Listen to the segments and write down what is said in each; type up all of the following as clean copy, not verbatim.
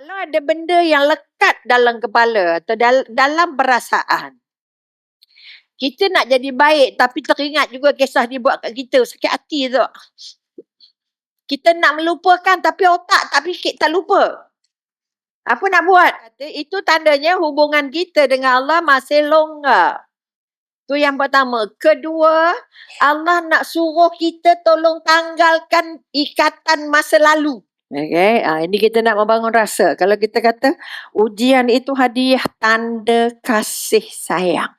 Kalau ada benda yang lekat dalam kepala atau dalam perasaan, kita nak jadi baik tapi teringat juga kisah dia buat kat kita, sakit hati tu. Kita nak melupakan tapi otak tak fikir, tak lupa. Apa nak buat? Itu tandanya hubungan kita dengan Allah masih longgar. Tu yang pertama. Kedua, Allah nak suruh kita tolong tanggalkan ikatan masa lalu. Okay, ini kita nak membangun rasa. Kalau kita kata ujian itu hadiah tanda kasih sayang.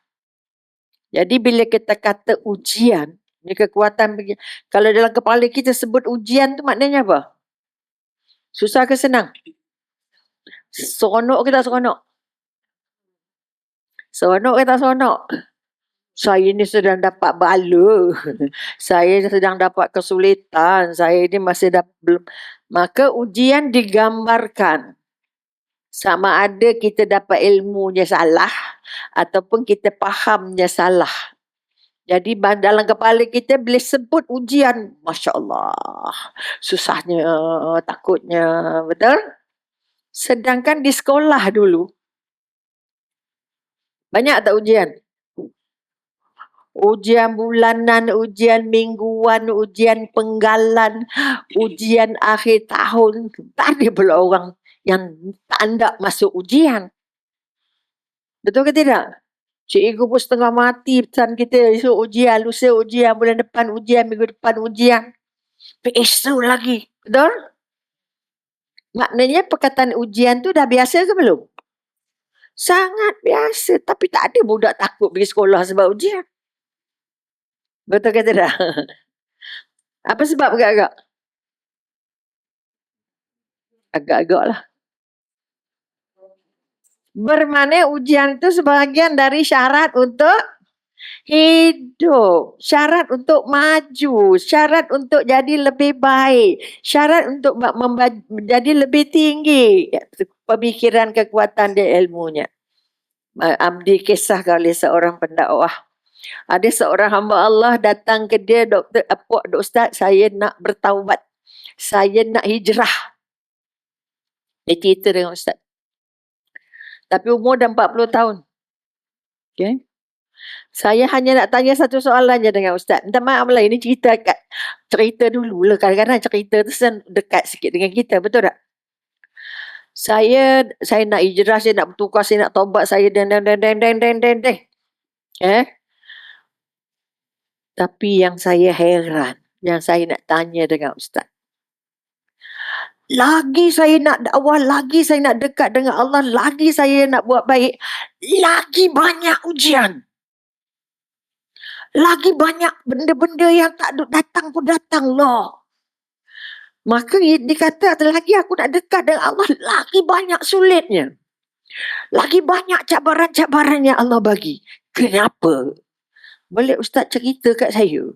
Jadi bila kita kata ujian, ni kekuatan bagi. Kalau dalam kepala kita sebut ujian tu maknanya apa? Susah ke senang? Seronok ke tak seronok? Seronok ke tak seronok? Saya ni sedang dapat bala. Saya sedang dapat kesulitan. Saya ni masih belum. Maka ujian digambarkan. Sama ada kita dapat ilmunya salah ataupun kita fahamnya salah. Jadi dalam kepala kita boleh sebut ujian. Masya Allah. Susahnya, takutnya. Betul? Sedangkan di sekolah dulu. Banyak tak ujian? Ujian bulanan, ujian mingguan, ujian penggalan, ujian akhir tahun. Tak ada pula orang yang tak nak masuk ujian. Betul ke tidak? Cikgu pun setengah mati pesan kita, esok ujian, lusa ujian, bulan depan ujian, minggu depan ujian. Esok lagi. Betul? Maknanya perkataan ujian tu dah biasa ke belum? Sangat biasa. Tapi tak ada budak takut pergi sekolah sebab ujian. Betul ke tidak? Apa sebab agak-agak? Agak-agak lah. Bermakna ujian itu sebahagian dari syarat untuk hidup. Syarat untuk maju. Syarat untuk jadi lebih baik. Syarat untuk menjadi lebih tinggi. Pemikiran, kekuatan dan ilmunya. Dikisahkan oleh seorang pendakwah. Ada seorang hamba Allah datang ke dia, doktor, Ustaz, saya nak bertaubat. Saya nak hijrah. Dia cerita dengan Ustaz. Tapi umur dah 40 tahun. Okay. Saya hanya nak tanya satu soalan je dengan Ustaz. Minta maaf lah, ini cerita dulu lah. Kadang-kadang cerita tu dekat sikit dengan kita, betul tak? Saya nak hijrah, saya nak bertukar, saya nak taubat, saya dan. Tapi yang saya heran, yang saya nak tanya dengan Ustaz. Lagi saya nak dakwah, lagi saya nak dekat dengan Allah, lagi saya nak buat baik, lagi banyak ujian. Lagi banyak benda-benda yang tak datang pun datang lah. Maka dikata lagi aku nak dekat dengan Allah, lagi banyak sulitnya. Lagi banyak cabaran-cabaran yang Allah bagi. Kenapa? Boleh Ustaz cerita kat saya?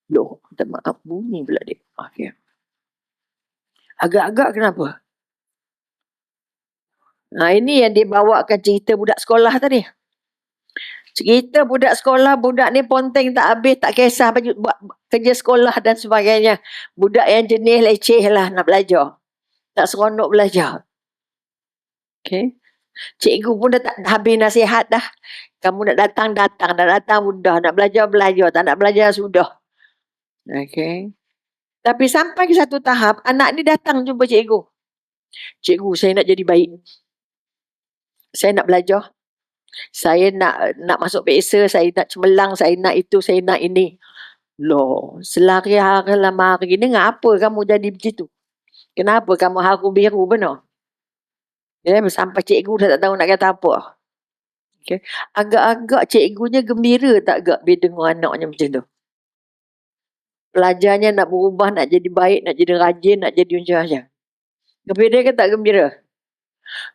Loh, minta maaf, bunyi pula dia. Okay. Agak-agak kenapa? Nah, ini yang dibawakan cerita budak sekolah tadi. Cerita budak sekolah, budak ni ponteng tak habis, tak kisah buat kerja sekolah dan sebagainya. Budak yang jenis leceh lah nak belajar. Tak seronok belajar. Okay. Cikgu pun dah habis nasihat dah. Kamu nak datang, nak datang mudah. Nak belajar, tak nak belajar sudah. Okay. Tapi sampai ke satu tahap, anak ni datang jumpa cikgu. Cikgu, saya nak jadi baik. Saya nak belajar. Saya nak masuk PSA, saya nak cemerlang, saya nak itu, saya nak ini. Loh, selari hari lama hari ni, ngapa kamu jadi begitu? Kenapa kamu haru biru benar? Sampai cikgu dah tak tahu nak kata apa. Okay. Agak-agak cikgunya gembira tak agak bila dengar anaknya macam tu? Pelajarnya nak berubah, nak jadi baik, nak jadi rajin, nak jadi macam-macam. Gembira ke tak gembira?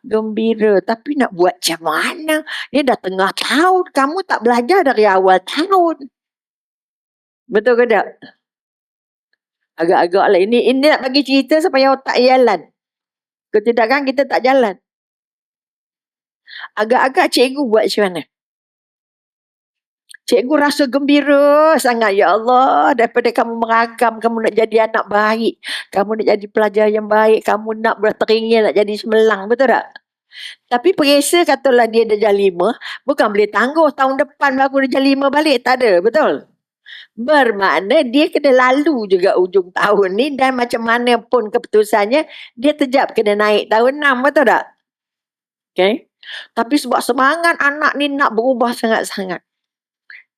Gembira. Tapi nak buat macam mana? Ni dah tengah tahun. Kamu tak belajar dari awal tahun. Betul ke tak? Agak-agak lah. Ini nak bagi cerita supaya otak jalan. Ketidakkan kita tak jalan. Agak-agak cikgu buat macam mana? Cikgu rasa gembira sangat, ya Allah, daripada kamu meragam, kamu nak jadi anak baik, kamu nak jadi pelajar yang baik, kamu nak berteringin, nak jadi semelang, betul tak? Tapi perisa katalah dia darjah 5, bukan boleh tangguh tahun depan baru darjah 5 balik, tak ada, betul? Bermakna dia kena lalu juga ujung tahun ni, dan macam mana pun keputusannya, dia terjap kena naik tahun 6, betul tak? Okay? Tapi sebab semangat anak ni nak berubah sangat-sangat,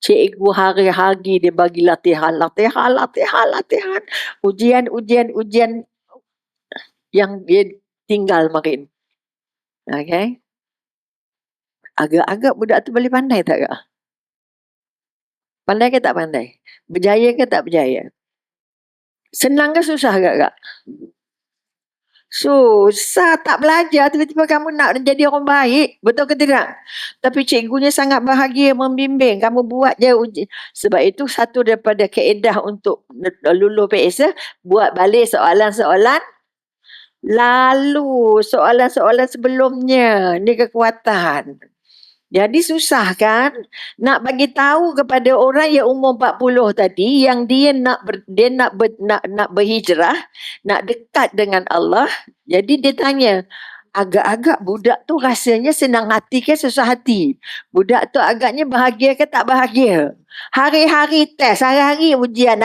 cikgu hari-hari dia bagi latihan, ujian yang dia tinggal makin. Okay? Agak-agak budak tu boleh pandai tak kak? Pandai ke tak pandai? Berjaya ke tak berjaya? Senang ke susah kak? Susah, tak belajar, tiba-tiba kamu nak jadi orang baik, betul ke tidak? Tapi cikgunya sangat bahagia membimbing, kamu buat je uji. Sebab itu satu daripada kaedah untuk lulus PSA, buat balik soalan-soalan lalu, soalan-soalan sebelumnya. Ni kekuatan. Jadi susah kan nak bagi tahu kepada orang yang umur 40 tadi yang dia nak berhijrah, nak dekat dengan Allah. Jadi dia tanya, agak-agak budak tu rasanya senang hati ke susah hati? Budak tu agaknya bahagia ke tak bahagia? Hari-hari test, hari-hari ujian,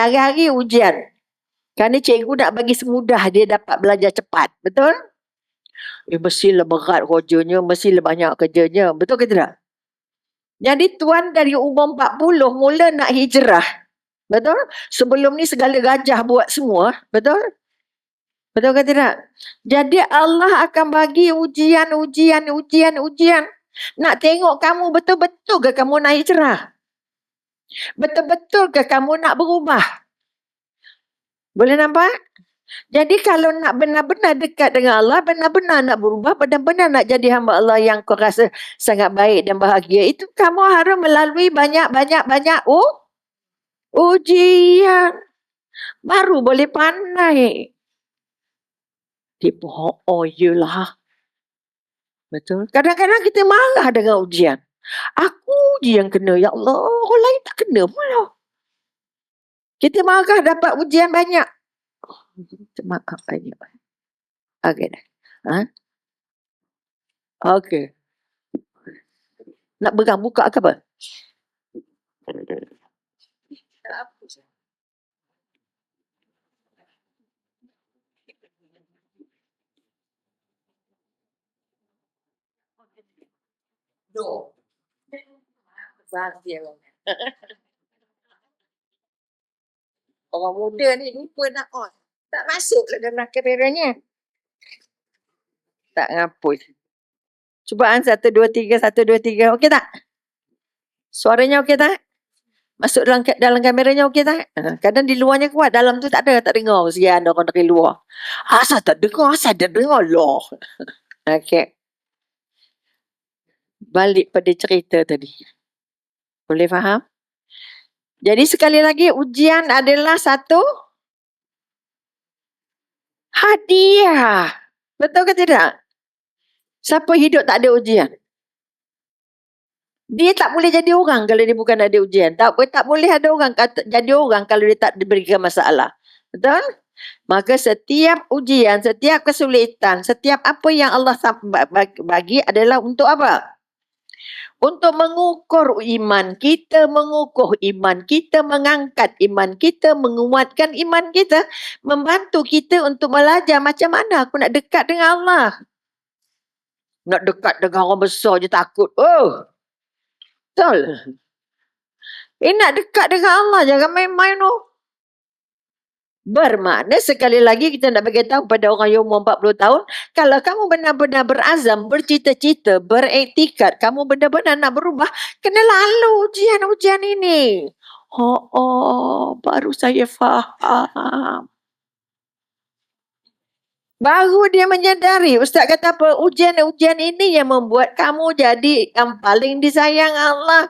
Kerana cikgu nak bagi semudah dia dapat belajar cepat, betul? Mestilah berat kerjanya, mestilah banyak kerjanya, betul ke tidak? Jadi tuan dari umur 40 mula nak hijrah, betul? Sebelum ni segala gajah buat semua, betul? Betul ke tidak? Jadi Allah akan bagi ujian. Nak tengok kamu betul-betul ke kamu nak hijrah? Betul-betul ke kamu nak berubah? Boleh nampak? Jadi kalau nak benar-benar dekat dengan Allah, benar-benar nak berubah, benar-benar nak jadi hamba Allah yang kau rasa sangat baik dan bahagia, itu kamu harus melalui banyak ujian. Baru boleh pandai. Dia pun, oh yelah. Betul. Kadang-kadang kita marah dengan ujian. Aku je yang kena, ya Allah. Orang lain tak kena pula. Kita marah dapat ujian banyak. Maaf banyak. Okey dah. Okey. Nak pegang buka ke apa? No. Orang muda ni lupa nak on. Tak masuk ke dalam kameranya. Tak ngapus. Cubaan 1, 2, 3, 1, 2, 3. Okey tak? Suaranya okey tak? Masuk dalam kameranya okey tak? Kadang di luarnya kuat, dalam tu tak dengar. Sian orang dari luar. Asal tak dengar loh. Okey. Balik pada cerita tadi. Boleh faham? Jadi sekali lagi, ujian adalah satu hadiah. Betul ke tidak? Siapa hidup tak ada ujian? Dia tak boleh jadi orang kalau dia bukan ada ujian. Tak boleh ada orang jadi orang kalau dia tak diberikan masalah. Betul? Maka setiap ujian, setiap kesulitan, setiap apa yang Allah bagi adalah untuk apa? Untuk mengukur iman kita, mengangkat iman kita, menguatkan iman kita, membantu kita untuk belajar macam mana aku nak dekat dengan Allah. Nak dekat dengan orang besar je takut. Oh, betul. Nak dekat dengan Allah, jangan main-main oh. Bermakna sekali lagi kita nak beritahu pada orang yang umur 40 tahun, kalau kamu benar-benar berazam, bercita-cita, berektikad, kamu benar-benar nak berubah, kena lalu ujian-ujian ini. Baru saya faham. Baru dia menyadari, Ustaz kata apa? Ujian-ujian ini yang membuat kamu jadi yang paling disayang Allah.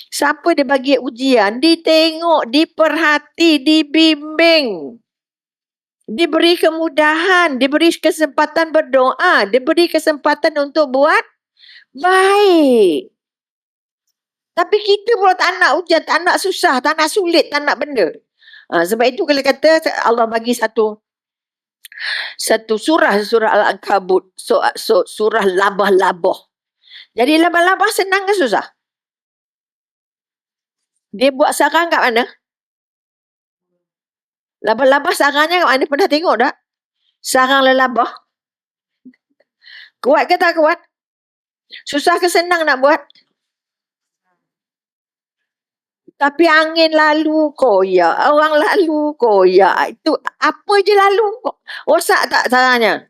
Siapa dia bagi ujian? Ditengok, diperhati, dibimbing. Diberi kemudahan, diberi kesempatan berdoa, diberi kesempatan untuk buat baik. Tapi kita pula tak nak ujian, tak nak susah, tak nak sulit, tak nak benda. Sebab itu kalau kata Allah bagi satu surah Al-Ankabut, surah labah-labah. Jadi labah-labah senang ke susah? Dia buat sarang kat mana? Labah-labah sarangnya kat mana? Pernah tengok tak? Sarang lelabah. Kuat ke tak kuat? Susah ke senang nak buat? Tapi angin lalu koyak, orang lalu koyak. Itu apa je lalu kok. Rosak tak sarangnya?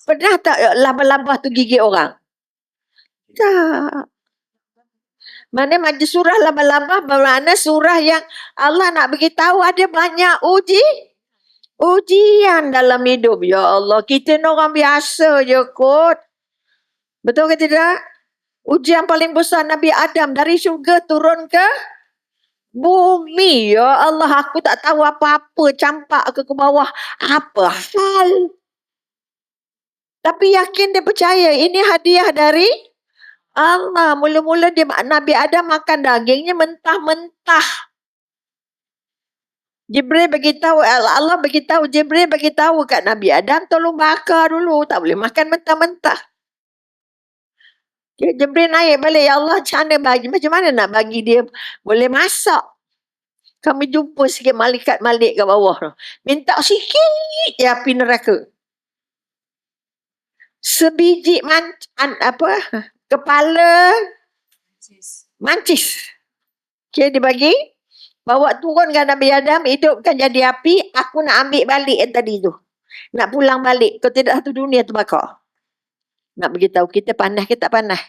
Pernah tak labah-labah tu gigit orang? Tak. Mana majlis surah labah-labah bermakna surah yang Allah nak beritahu ada banyak ujian dalam hidup. Ya Allah, kita ni orang biasa je kot. Betul ke tidak? Ujian paling besar Nabi Adam dari syurga turun ke bumi. Ya Allah, aku tak tahu apa-apa, campak ke bawah. Apa hal? Tapi yakin dia percaya ini hadiah dari Allah. Mula-mula dia Nabi Adam makan dagingnya mentah-mentah. Allah beritahu Jibril beritahu kat Nabi Adam, tolong bakar dulu, tak boleh makan mentah-mentah. Jibril naik balik, ya Allah macam mana nak bagi dia boleh masak. Kami jumpa sikit malaikat kat bawah tu. Minta sikit je api neraka. Sebiji kepala mancis. Okay, dia bagi bawa turun kan Nabi Adam, hidupkan jadi api, aku nak ambil balik yang tadi tu. Nak pulang balik, kalau tidak satu dunia terbakar. Nak beritahu kita panas ke tak panas?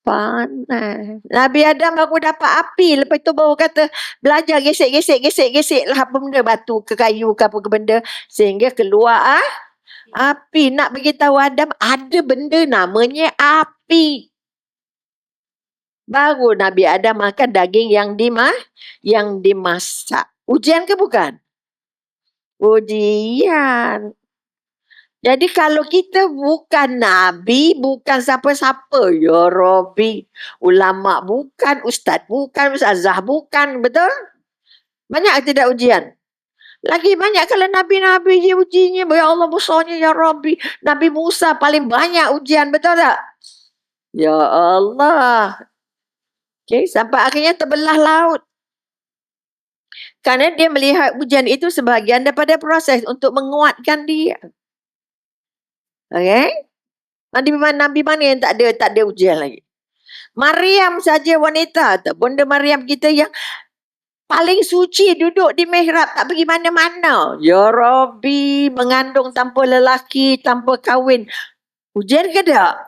Panas. Nabi Adam baru dapat api, lepas tu baru kata belajar gesek lah apa benda, batu ke kayu ke apa ke benda, sehingga keluar api. Nak beritahu Adam ada benda namanya api. Baru Nabi Adam makan daging yang dimasak. Ujian ke bukan? Ujian. Jadi kalau kita bukan Nabi, bukan siapa-siapa, ya Rabbi, ulama bukan, ustaz bukan, ustazah bukan, betul? Banyak tidak ujian? Lagi banyak kalau Nabi-Nabi je ujinya, ya Allah besarnya ya Rabbi. Nabi Musa paling banyak ujian, betul tak? Ya Allah. Okay, sampai akhirnya terbelah laut. Kerana dia melihat ujian itu sebahagian daripada proses untuk menguatkan dia. Okay? Nabi mana yang tak ada ujian lagi? Maryam saja wanita. Bunda Maryam kita yang paling suci duduk di mihrab, tak pergi mana-mana. Ya Rabbi, mengandung tanpa lelaki, tanpa kahwin. Ujian ke tak?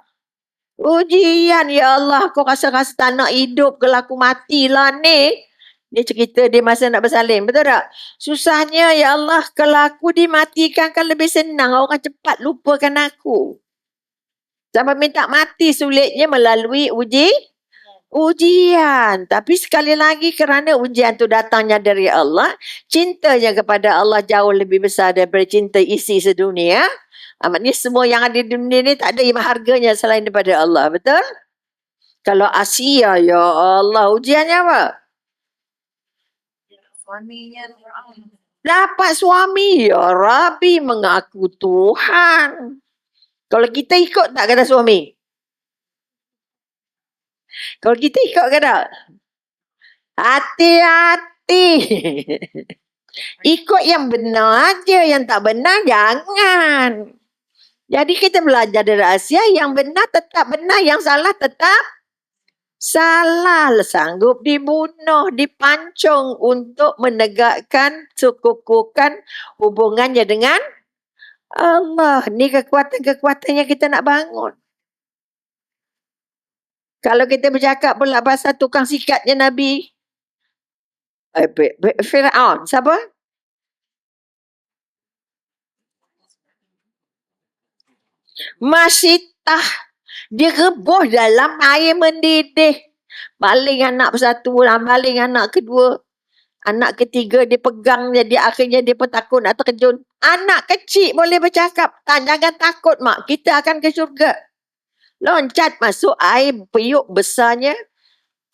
Ujian, ya Allah, kau rasa-rasa tak nak hidup, kalau aku matilah ni. Dia cerita dia masa nak bersalin, betul tak? Susahnya, ya Allah, kalau aku dimatikan kan lebih senang, orang cepat lupakan aku. Sampai minta mati sulitnya melalui ujian. Tapi sekali lagi kerana ujian tu datangnya dari Allah, cintanya kepada Allah jauh lebih besar daripada cinta isi sedunia. Maksudnya semua yang ada di dunia ni tak ada yang harganya selain daripada Allah, betul? Kalau Asia, ya Allah, ujiannya apa? Suaminya dapat suami, ya Rabbi, mengaku Tuhan. Kalau kita ikut tak kata suami? Kalau kita ikut ke tak? Hati-hati. Ikut yang benar aja, yang tak benar jangan. Jadi kita belajar dari Asia, yang benar tetap benar, yang salah tetap salah. Sanggup dibunuh, dipancung untuk menegakkan, kukuhkan hubungannya dengan Allah. Ni kekuatan-kekuatan yang kita nak bangun. Kalau kita bercakap pula pasal tukang sikatnya Nabi Firaun, siapa? Masitah. Dia rebus dalam air mendidih. Baling anak persatu, baling anak kedua. Anak ketiga dia pegang, dia akhirnya dia pun takut nak terkejun. Anak kecil boleh bercakap, jangan takut mak, kita akan ke syurga. Loncat masuk air periuk besarnya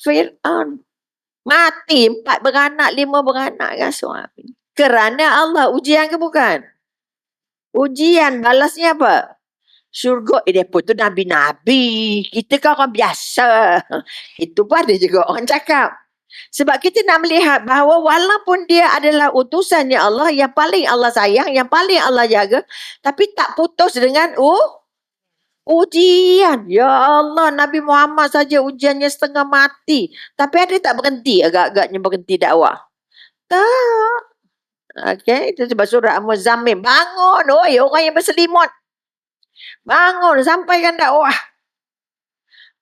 Fir'aun. Mati 4 beranak, 5 beranak kan suami. Kerana Allah ujian ke bukan? Ujian, balasnya apa? Syurga. Mereka tu Nabi-Nabi. Kita kan orang biasa. Itu pun ada juga orang cakap. Sebab kita nak melihat bahawa walaupun dia adalah utusannya Allah, yang paling Allah sayang, yang paling Allah jaga, tapi tak putus dengan ujian. Ya Allah, Nabi Muhammad saja ujiannya setengah mati. Tapi ada tak berhenti, agak-agaknya berhenti dakwah? Tak. Okey, itu sebab surah Al-Muzammil. Bangun, oi, orang yang berselimut. Bangun, sampaikan dakwah.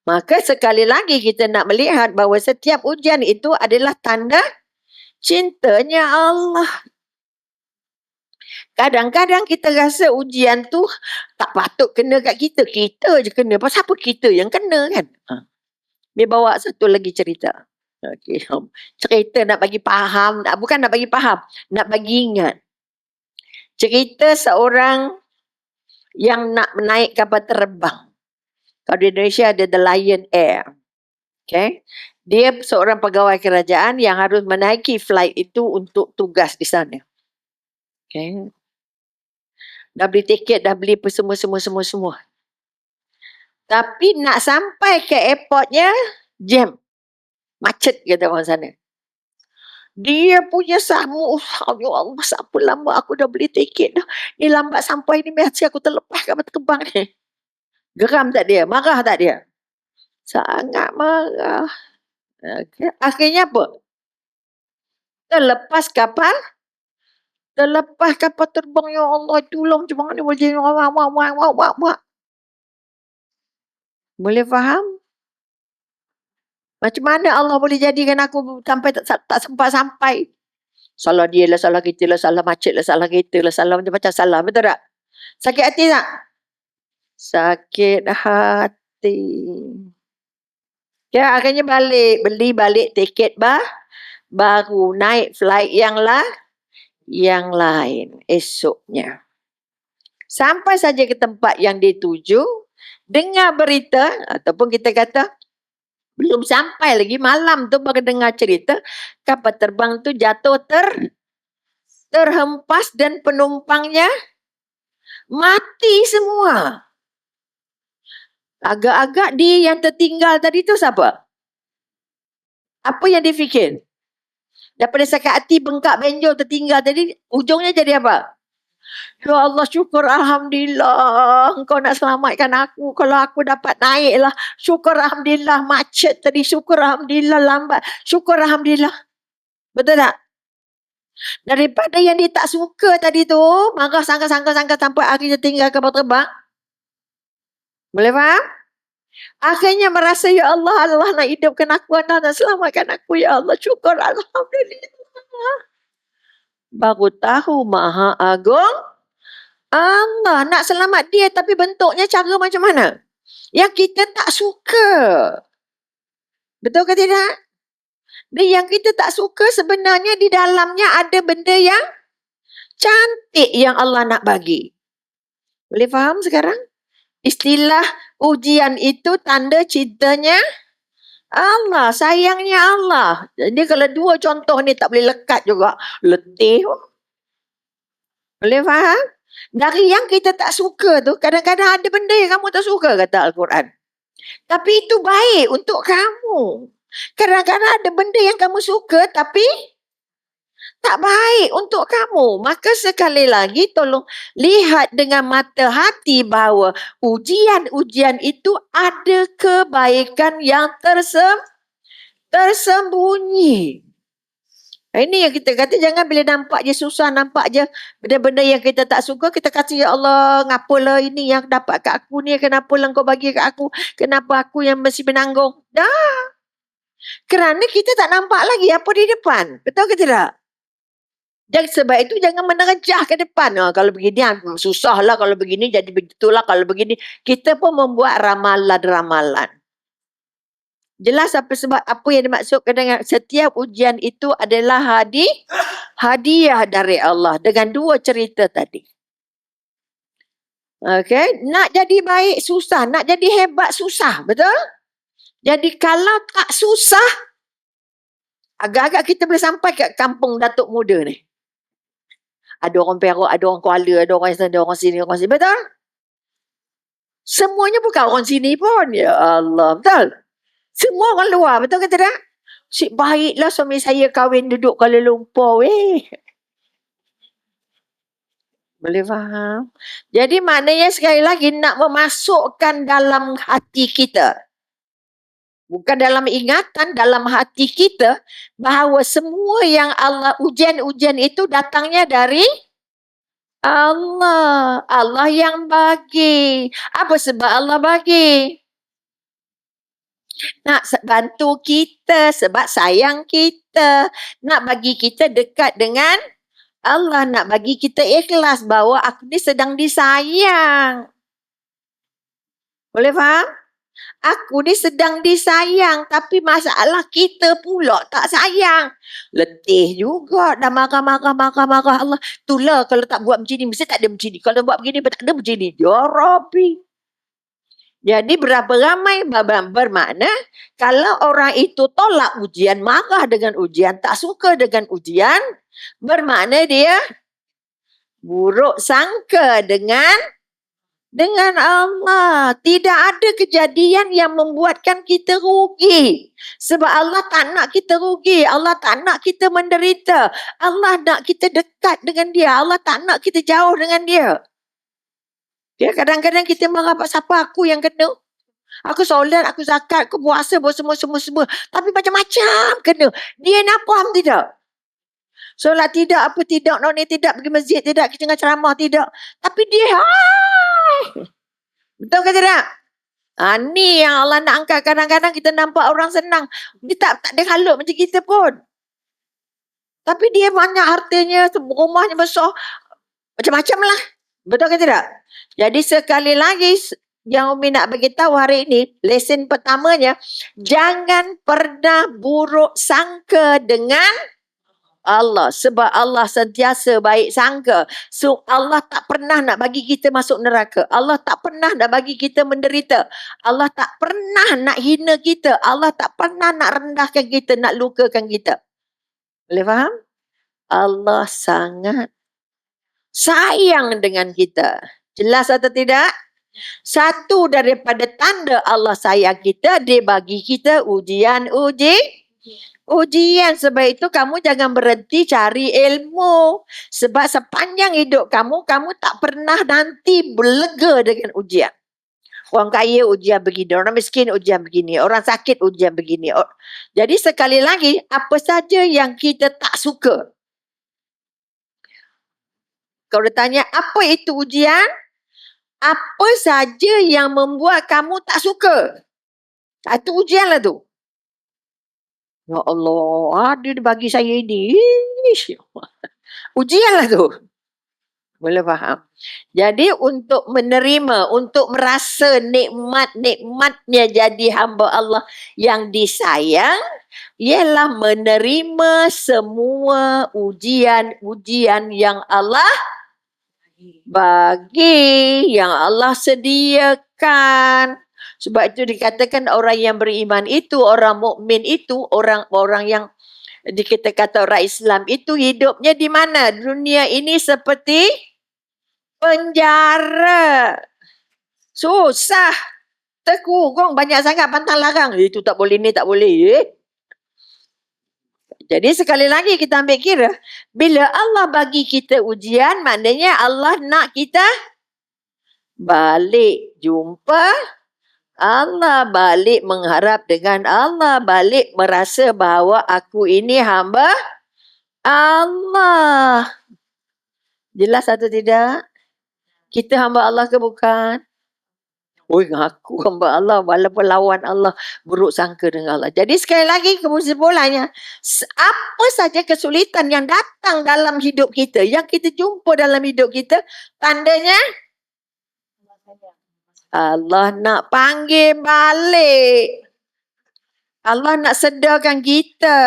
Maka sekali lagi kita nak melihat bahawa setiap ujian itu adalah tanda cintanya Allah. Kadang-kadang kita rasa ujian tu tak patut kena kat kita. Kita je kena. Pasal apa kita yang kena kan? Dia bawa satu lagi cerita. Okay. Cerita nak bagi faham. Bukan nak bagi faham. Nak bagi ingat. Cerita seorang yang nak menaik kapal terbang. Kalau di Indonesia ada The Lion Air. Okay. Dia seorang pegawai kerajaan yang harus menaiki flight itu untuk tugas di sana. Okay. Dah beli tiket, dah beli semua. Tapi nak sampai ke airportnya, jam. Macet kata orang sana. Dia punya samu, ya Allah, siapa lama aku dah beli tiket dah. Ni lambat sampai ni, mesti aku terlepas kapal terbang ni. Geram tak dia? Marah tak dia? Sangat marah. Okay. Akhirnya apa? Terlepas kapal terbang, ya Allah, tolong macam mana boleh boleh faham? Macam mana Allah boleh jadikan aku sampai tak sempat sampai? Salah dia lah, salah kita lah, salah macet lah, salah kereta lah, salah macam-macam salah. Betul tak? Sakit hati tak? Sakit hati. Ya, akhirnya beli balik tiket baru, naik flight yang lain esoknya. Sampai saja ke tempat yang dituju, dengar berita, ataupun kita kata, belum sampai lagi, malam tu baru dengar cerita, kapal terbang tu jatuh terhempas dan penumpangnya mati semua. Agak-agak dia yang tertinggal tadi tu siapa? Apa yang dia fikir? Daripada sakit hati, bengkak, benjol, tertinggal tadi, ujungnya jadi apa? Ya Allah, syukur Alhamdulillah Engkau nak selamatkan aku. Kalau aku dapat naik lah, syukur Alhamdulillah. Macet tadi, syukur Alhamdulillah. Lambat, syukur Alhamdulillah. Betul tak? Daripada yang dia tak suka tadi tu, marah sangka-sangka sampai akhirnya tinggal kapal terbang. Boleh faham? Akhirnya merasa, ya Allah, Allah nak hidupkan aku, Allah nak selamatkan aku, ya Allah, syukur Alhamdulillah. Baru tahu Maha Agung Allah nak selamat dia, tapi bentuknya cara macam mana? Yang kita tak suka. Betul ke tidak? Dan yang kita tak suka sebenarnya di dalamnya ada benda yang cantik yang Allah nak bagi. Boleh faham sekarang? Istilah ujian itu tanda cintanya Allah, sayangnya Allah. Jadi kalau dua contoh ni tak boleh lekat juga, letih. Boleh faham? Dari yang kita tak suka tu, kadang-kadang ada benda yang kamu tak suka, kata Al-Quran. Tapi itu baik untuk kamu. Kadang-kadang ada benda yang kamu suka tapi tak baik untuk kamu. Maka sekali lagi tolong lihat dengan mata hati bahawa ujian-ujian itu ada kebaikan yang tersembunyi. Ini yang kita kata, jangan bila nampak je susah, nampak je benda-benda yang kita tak suka, kita kata, ya Allah, ngapalah ini yang dapat kat aku ni, kenapalah kau bagi kat aku, kenapa aku yang mesti menanggung. Dah. Kerana kita tak nampak lagi apa di depan. Betul ke tidak? Dan sebab itu jangan menerjah ke depan. Kalau begini, susahlah, kalau begini jadi begitulah, kalau begini. Kita pun membuat ramalan-ramalan. Jelas apa sebab apa yang dimaksudkan dengan setiap ujian itu adalah hadiah dari Allah dengan dua cerita tadi. Okay, nak jadi baik susah, nak jadi hebat susah, betul? Jadi kalau tak susah, agak-agak kita boleh sampai kat kampung Datuk Muda ni. Ada orang Perak, ada orang Kuala, ada orang sana, ada orang sini, orang sini. Betul? Semuanya bukan orang sini pun. Ya Allah, betul? Semua orang luar, betul ke tidak? Baiklah suami saya kahwin duduk Kuala Lumpur, weh. Boleh faham? Jadi maknanya sekali lagi nak memasukkan dalam hati kita. Bukan dalam ingatan, dalam hati kita. Bahawa semua yang Allah ujian-ujian itu datangnya dari Allah. Allah yang bagi. Apa sebab Allah bagi? Nak bantu kita sebab sayang kita. Nak bagi kita dekat dengan Allah, nak bagi kita ikhlas bahawa aku ni sedang disayang. Boleh faham? Aku ni sedang disayang tapi masalah kita pula tak sayang. Letih juga dah marah Allah. Itulah kalau tak buat macam ni mesti tak ada macam ni. Kalau buat begini tak ada macam ni. Ya Rabbi. Jadi berapa ramai bermakna kalau orang itu tolak ujian, marah dengan ujian, tak suka dengan ujian, bermakna dia buruk sangka dengan Allah. Tidak ada kejadian yang membuatkan kita rugi. Sebab Allah tak nak kita rugi. Allah tak nak kita menderita. Allah nak kita dekat dengan dia. Allah tak nak kita jauh dengan dia. Ya, kadang-kadang kita marah siapa aku yang kena. Aku solat, aku zakat, aku puasa, semua. Tapi macam-macam kena. Dia nak faham tidak? Solat tidak, apa tidak, ni tidak, pergi masjid tidak, dengar ceramah tidak. Tapi dia, betul ke tidak? Ni yang Allah nak angkat. Kadang-kadang kita nampak orang senang. Dia tak ada halut macam kita pun. Tapi dia banyak hartanya, rumahnya besar. Macam-macam lah. Betul ke tidak? Jadi sekali lagi, yang Umi nak beritahu hari ini, lesen pertamanya, jangan pernah buruk sangka dengan Allah. Sebab Allah sentiasa baik sangka. So Allah tak pernah nak bagi kita masuk neraka. Allah tak pernah nak bagi kita menderita. Allah tak pernah nak hina kita. Allah tak pernah nak rendahkan kita, nak lukakan kita. Boleh faham? Allah sangat sayang dengan kita. Jelas atau tidak? Satu daripada tanda Allah sayang kita, dia bagi kita ujian. Sebab itu kamu jangan berhenti cari ilmu. Sebab sepanjang hidup kamu tak pernah nanti berlega dengan ujian. Orang kaya ujian begini, orang miskin ujian begini, orang sakit ujian begini. Jadi sekali lagi, apa saja yang kita tak suka. Kalau ditanya apa itu ujian, apa saja yang membuat kamu tak suka. Itu ujian lah tu. Ya Allah, dia bagi saya ini. Ujian lah tu. Boleh faham? Jadi untuk menerima, untuk merasa nikmat-nikmatnya jadi hamba Allah yang disayang, ialah menerima semua ujian-ujian yang Allah bagi, yang Allah sediakan. Sebab itu dikatakan orang yang beriman itu, orang mukmin itu, orang-orang yang kita kata orang Islam itu hidupnya di mana? Dunia ini seperti penjara. Susah. Terkurung banyak sangat pantang larang. Itu tak boleh, ni tak boleh. Jadi sekali lagi kita ambil kira, bila Allah bagi kita ujian, maknanya Allah nak kita balik jumpa Allah, balik mengharap dengan Allah, balik merasa bahawa aku ini hamba Allah. Jelas atau tidak? Kita hamba Allah ke bukan? Aku hamba Allah walaupun lawan Allah, buruk sangka dengan Allah. Jadi sekali lagi kesimpulannya, apa saja kesulitan yang datang dalam hidup kita, yang kita jumpa dalam hidup kita, tandanya Allah nak panggil balik. Allah nak sedarkan kita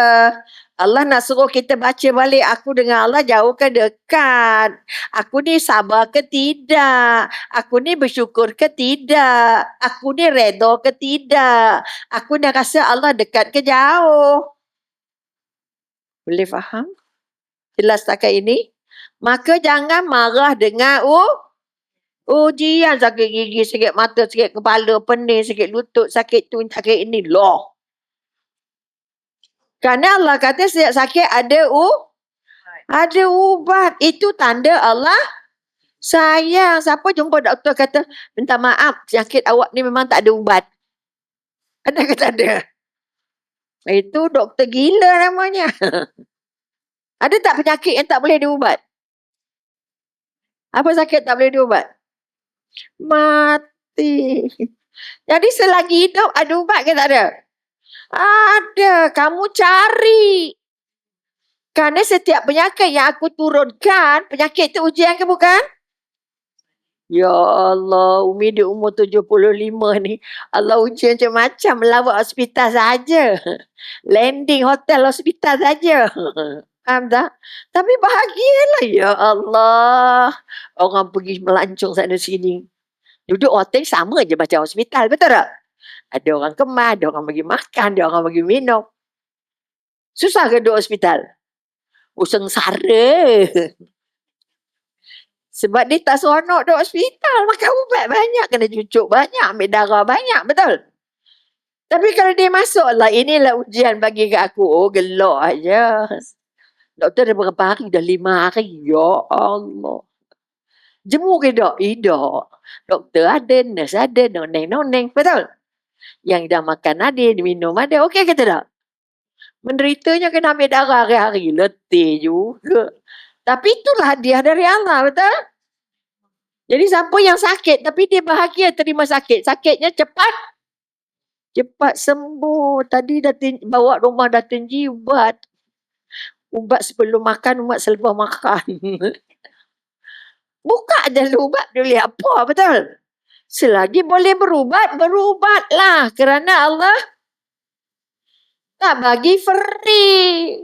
Allah nak suruh kita baca balik, aku dengan Allah jauh ke dekat? Aku ni sabar ke tidak? Aku ni bersyukur ke tidak? Aku ni redha ke tidak? Aku dah rasa Allah dekat ke jauh? Boleh faham? Jelas takat ini? Maka jangan marah dengan ujian, sakit gigi, sakit mata, sakit kepala, pening, sakit lutut, sakit tu, sakit ini. Loh. Kerana Allah kata setiap sakit ada ubat. Itu tanda Allah sayang. Siapa jumpa doktor kata, minta maaf, penyakit awak ni memang tak ada ubat. Ada ke tak ada? Itu doktor gila namanya. Ada tak penyakit yang tak boleh diubat? Apa sakit tak boleh diubat? Mati. Jadi selagi hidup ada ubat ke tak ada? Ada. Kamu cari. Kerana setiap penyakit yang aku turunkan, penyakit itu ujian ke bukan? Ya Allah, Umi di umur 75 ni. Allah ujian macam-macam. Melawat hospital saja. Landing hotel hospital saja. Faham tak? Tapi bahagialah. Ya Allah. Orang pergi melancong sana sini. Duduk hotel sama je macam hospital. Betul tak? Ada orang kemas, ada orang bagi makan, ada orang bagi minum. Susah ke duduk hospital? Sengsara. Sebab dia tak seronok duduk hospital. Makan ubat banyak, kena cucuk banyak, ambil darah banyak. Betul? Tapi kalau dia masuk lah, inilah ujian bagi kat aku. Oh, gelak aja. Doktor dah berapa hari? Dah 5 hari. Ya Allah. Jemu ke dok? Dok. Doktor ada, nurse ada, noneng-noneng. Betul? Yang dah makan ada, minum ada. Okey kata tak? Menderitanya kena ambil darah hari-hari. Letih juga. Tapi itulah hadiah dari Allah. Betul? Jadi siapa yang sakit tapi dia bahagia terima sakit. Sakitnya cepat sembuh. Tadi dah bawa rumah dah tinggi ubat. Ubat sebelum makan, ubat selepas makan. Buka je ubat boleh apa, betul? Selagi boleh berubatlah. Kerana Allah tak bagi free.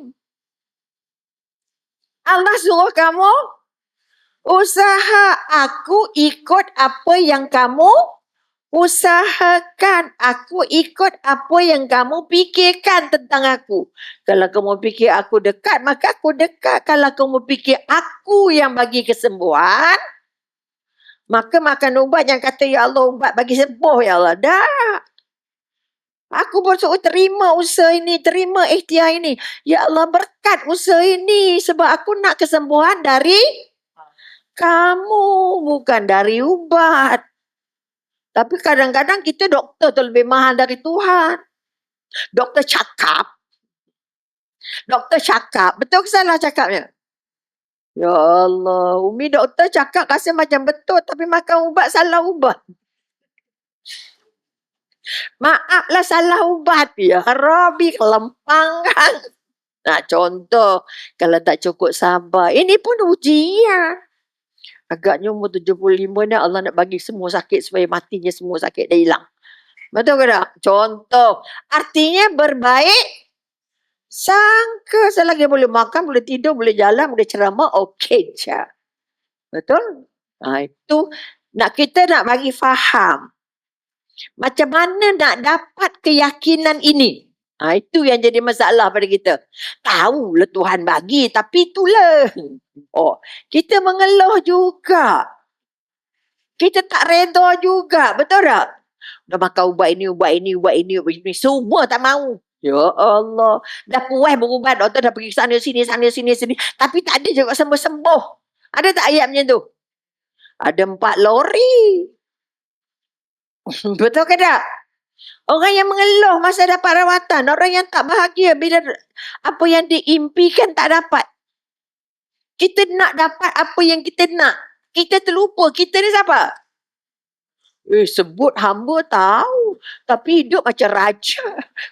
Allah suruh kamu usaha. Aku ikut apa yang kamu usahakan. Aku ikut apa yang kamu fikirkan tentang aku. Kalau kamu fikir aku dekat, maka aku dekat. Kalau kamu fikir aku yang bagi kesembuhan, maka makan ubat yang kata, ya Allah ubat bagi sembuh, ya Allah. Dah. Aku bersuruh terima usaha ini, terima ikhtiar ini. Ya Allah berkat usaha ini sebab aku nak kesembuhan dari kamu, bukan dari ubat. Tapi kadang-kadang kita doktor tu lebih mahal dari Tuhan. Doktor cakap. Betul ke salah cakapnya? Ya Allah, Umi doktor cakap rasa macam betul tapi makan ubat salah ubat. Maaflah salah ubat. Ya Rabbi, kelempangan. Nah contoh, kalau tak cukup sabar. Ini pun ujian. Agaknya umur 75 ni Allah nak bagi semua sakit supaya matinya semua sakit dah hilang. Betul ke tak? Contoh. Artinya berbaik sangka. Selagi boleh makan, boleh tidur, boleh jalan, boleh ceramah, okey je. Betul? Itu kita nak bagi faham. Macam mana nak dapat keyakinan ini? Itu yang jadi masalah pada kita. Tahulah Tuhan bagi, tapi itulah. Kita mengeluh juga. Kita tak reda juga. Betul tak? Dah makan ubat ini. Semua tak mau. Ya Allah. Dah puas berubat. Doktor dah pergi sana sini. Tapi tak ada juga sembuh-sembuh. Ada tak ayat macam tu? Ada 4 lori. Betul ke tak? Orang yang mengeluh masa dapat rawatan. Orang yang tak bahagia bila apa yang diimpikan tak dapat. Kita nak dapat apa yang kita nak. Kita terlupa. Kita ni siapa? Sebut hamba tahu. Tapi hidup macam raja.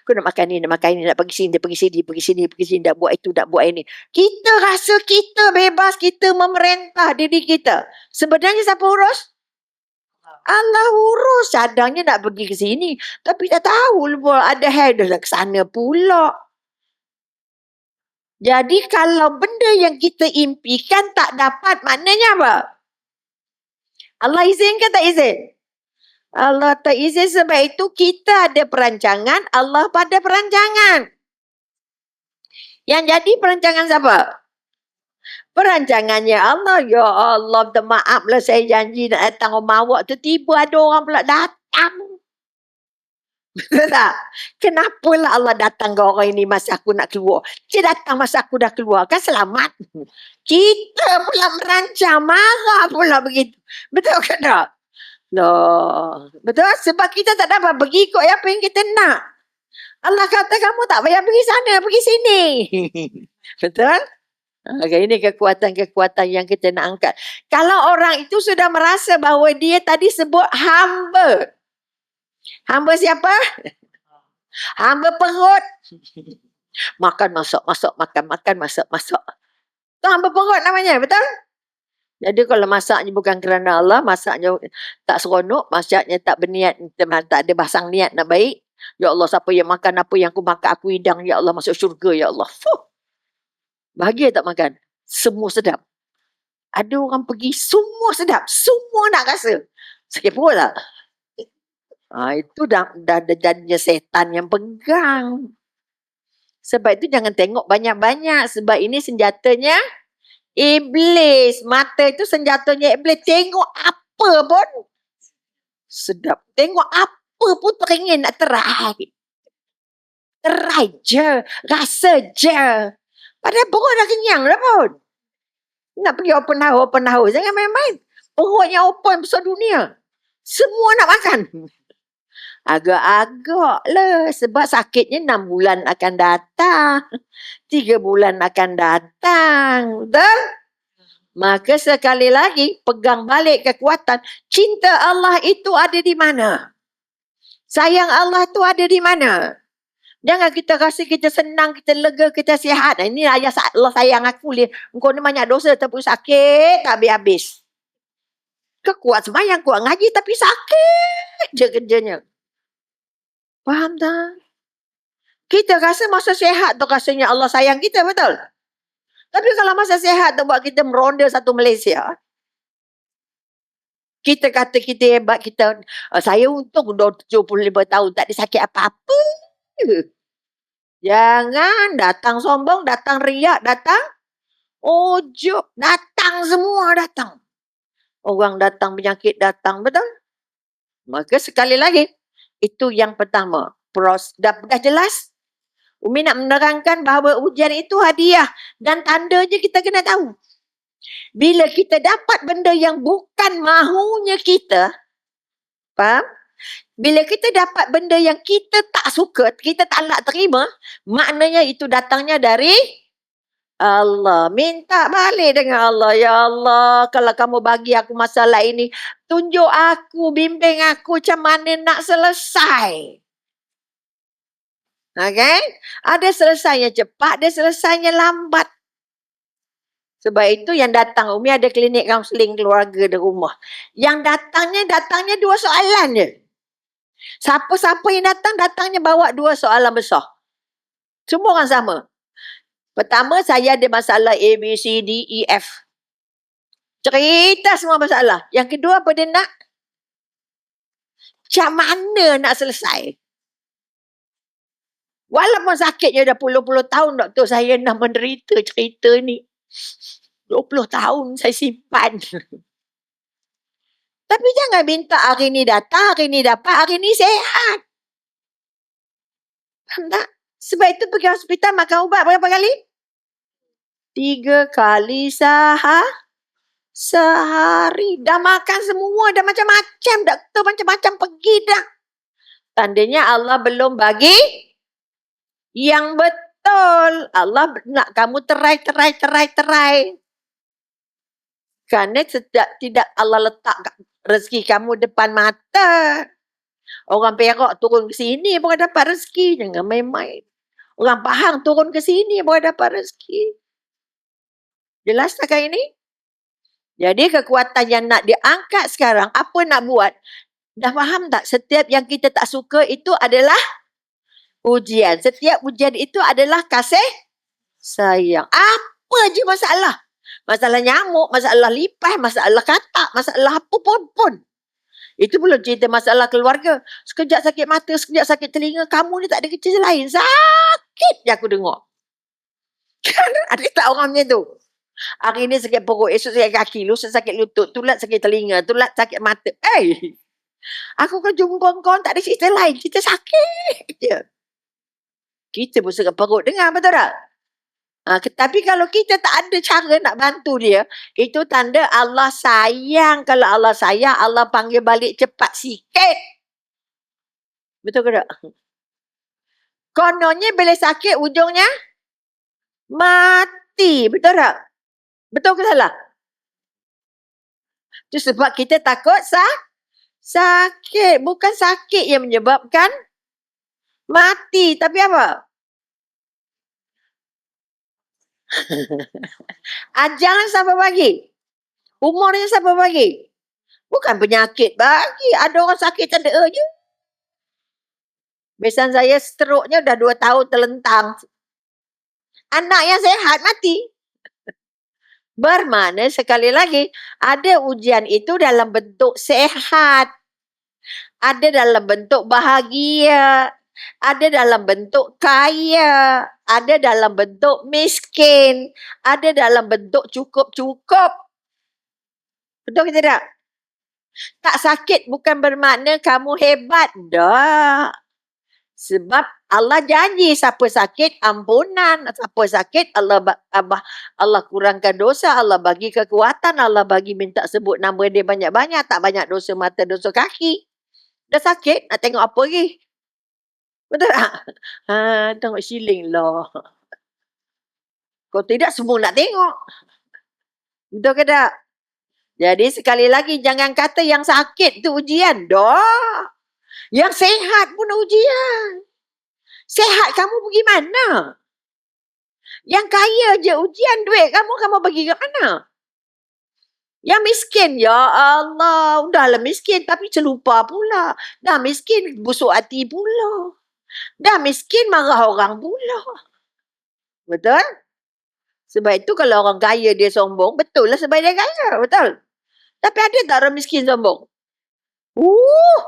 Aku nak makan ni, nak pergi sini, nak buat itu, nak buat ini. Kita rasa kita bebas, kita memerintah diri kita. Sebenarnya siapa urus? Allah urus. Cadangnya nak pergi ke sini. Tapi tak tahu ada hal dah ke sana pula. Jadi kalau benda yang kita impikan tak dapat, maknanya apa? Allah izin ke tak izin? Allah tak izin, sebab itu kita ada perancangan, Allah pada perancangan. Yang jadi perancangan siapa? Perancangannya Allah. Ya Allah, minta maaflah, saya janji nak datang rumah awak tu, tiba ada orang pula datang. Betul tak? Kenapalah Allah datang ke orang ini masa aku nak keluar? Dia datang masa aku dah keluar, kan selamat. Kita pula merancang, marah pula begitu. Betul ke tak? Loh, betul? Sebab kita tak dapat pergi ikut apa yang kita nak. Allah kata kamu tak payah pergi sana, pergi sini. Betul? Okay, ini kekuatan-kekuatan yang kita nak angkat. Kalau orang itu sudah merasa bahawa dia tadi sebut hamba. Hamba siapa? Hamba perut. Makan, masak, masak, makan, makan, masak, masak. Itu hamba perut namanya, betul? Jadi kalau masaknya bukan kerana Allah, masaknya tak seronok, masaknya tak berniat, tak ada basang niat nak baik. Ya Allah, siapa yang makan apa yang aku makan, aku hidang. Ya Allah, masuk syurga, ya Allah. Fuh. Bahagia tak makan? Semua sedap. Ada orang pergi, semua sedap. Semua nak rasa. Sakit perut tak? Itu dah jadinya setan yang pegang. Sebab itu jangan tengok banyak-banyak. Sebab ini senjatanya iblis. Mata itu senjatanya iblis. Tengok apa pun sedap. Tengok apa pun teringin nak try. Try je. Rasa je. Padahal perut dah kenyang dah pun. Nak pergi open house. Jangan main-main. Perutnya open besar dunia. Semua nak makan. Agak-agak lah. Sebab sakitnya 6 bulan akan datang. 3 bulan akan datang. Betul? Maka sekali lagi, pegang balik kekuatan. Cinta Allah itu ada di mana? Sayang Allah itu ada di mana? Jangan kita rasa kita senang, kita lega, kita sihat. Ini ayah Allah sayang aku. Engkau ni banyak dosa tapi sakit tak habis-habis. Kau kuat sembahyang, kuat ngaji tapi sakit je kerjanya. Faham tak? Kita rasa masa sihat tu rasanya Allah sayang kita, betul? Tapi kalau masa sihat tu buat kita meronda satu Malaysia. Kita kata kita hebat, saya untung dah 75 tahun tak ada sakit apa-apa. Jangan datang sombong, datang riak, datang ujub, datang semua datang. Orang datang, penyakit datang, betul? Maka sekali lagi, itu yang pertama. Dah jelas? Umi nak menerangkan bahawa ujian itu hadiah. Dan tandanya kita kena tahu. Bila kita dapat benda yang bukan mahunya kita, faham? Bila kita dapat benda yang kita tak suka, kita tak nak terima, maknanya itu datangnya dari Allah. Minta balik dengan Allah. Ya Allah, kalau kamu bagi aku masalah ini, tunjuk aku, bimbing aku macam mana nak selesai. Okay? Ada selesainya cepat, ada selesainya lambat. Sebab itu yang datang, Umi ada klinik kaunseling keluarga di rumah. Yang datangnya 2 soalan je. Siapa-siapa yang datangnya bawa 2 soalan besar. Semua orang sama. Pertama, saya ada masalah A, B, C, D, E, F. Cerita semua masalah. Yang kedua, apa dia nak? Macam mana nak selesai? Walaupun sakitnya dah puluh-puluh tahun, doktor saya nak menderita cerita ni. 20 tahun saya simpan. Tapi jangan minta hari ni datang, hari ni dapat, hari ni sehat. Faham tak? Sebab itu pergi hospital makan ubat berapa kali? 3 kali sehari. Dah makan semua, dah macam-macam. Doktor macam-macam pergi dah. Tandanya Allah belum bagi yang betul. Allah nak kamu terai. Kerana tidak Allah letak rezeki kamu depan mata. Orang Perak turun ke sini baru dapat rezeki. Jangan main-main. Orang Pahang turun ke sini baru dapat rezeki. Jelas tak ini? Jadi kekuatan yang nak diangkat sekarang, apa nak buat? Dah faham tak? Setiap yang kita tak suka itu adalah ujian. Setiap ujian itu adalah kasih sayang. Apa je masalah. Masalah nyamuk, masalah lipas, masalah katak, masalah apa pun. Itu belum cerita masalah keluarga. Sekejap sakit mata, sekejap sakit telinga. Kamu ni tak ada kerja lain. Sakit je aku dengar. Kan ada tak orang macam tu? Hari ni sakit perut, esok sakit kaki, lusa sakit lutut, tulat sakit telinga, tulat sakit mata. Aku kan jumpa kau tak ada cerita lain. Cerita sakit je. Kita pun sakit perut dengar, betul tak? Tapi kalau kita tak ada cara nak bantu dia, itu tanda Allah sayang. Kalau Allah sayang, Allah panggil balik cepat sikit. Betul ke tak? Kononnya bila sakit ujungnya mati. Betul tak? Betul ke salah? Itu sebab kita takut sakit. Bukan sakit yang menyebabkan mati. Tapi apa? Ajalnya siapa bagi? Umurnya siapa bagi? Bukan penyakit bagi. Ada orang sakit tak ada je. Besan saya stroke-nya dah 2 tahun terlentang. Anak yang sehat mati. Bermakna sekali lagi, ada ujian itu dalam bentuk sehat. Ada dalam bentuk bahagia. Ada dalam bentuk kaya. Ada dalam bentuk miskin. Ada dalam bentuk cukup-cukup. Betul ke tidak? Tak sakit bukan bermakna kamu hebat. Tak. Sebab Allah janji siapa sakit ampunan. Siapa sakit Allah kurangkan dosa. Allah bagi kekuatan. Allah bagi minta sebut nama dia banyak-banyak. Tak banyak dosa mata, dosa kaki. Dah sakit nak tengok apa lagi? Betul tak? Tengok siling lah. Kalau tidak semua nak tengok. Betul ke tak? Jadi sekali lagi jangan kata yang sakit tu ujian. Dah. Yang sehat pun ujian. Sehat kamu pergi mana? Yang kaya je ujian duit kamu bagi ke mana? Yang miskin, ya Allah, udahlah miskin tapi celupa pula. Dah miskin busuk hati pula. Dah miskin marah orang pula. Betul? Sebab itu kalau orang kaya dia sombong, betul lah sebab dia kaya. Betul? Tapi ada tak orang miskin sombong?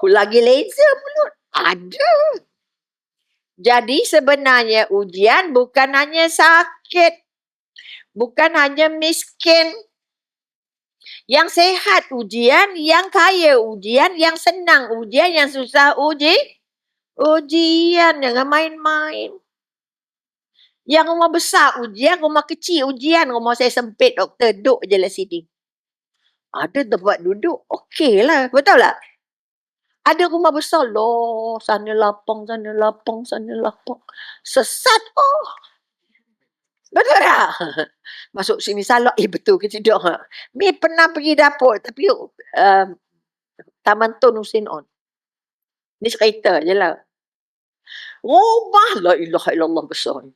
Lagi laser mulut. Ada. Jadi sebenarnya ujian bukan hanya sakit. Bukan hanya miskin. Yang sehat ujian, yang kaya ujian, yang senang ujian, yang susah ujian. Jangan main-main. Yang rumah besar ujian, rumah kecil ujian. Rumah saya sempit, doktor. Duduk je lah sini. Ada tempat duduk. Okey lah. Betul tak? Ada rumah besar. Loh, sana lapang, sana lapang, sana lapang. Sesat. Betul tak? Masuk sini salah. Betul ke tidak? Mi pernah pergi dapur. Tapi Taman Tun Husin On. Ni cerita je lah. Rumah la ilaha illallah besar.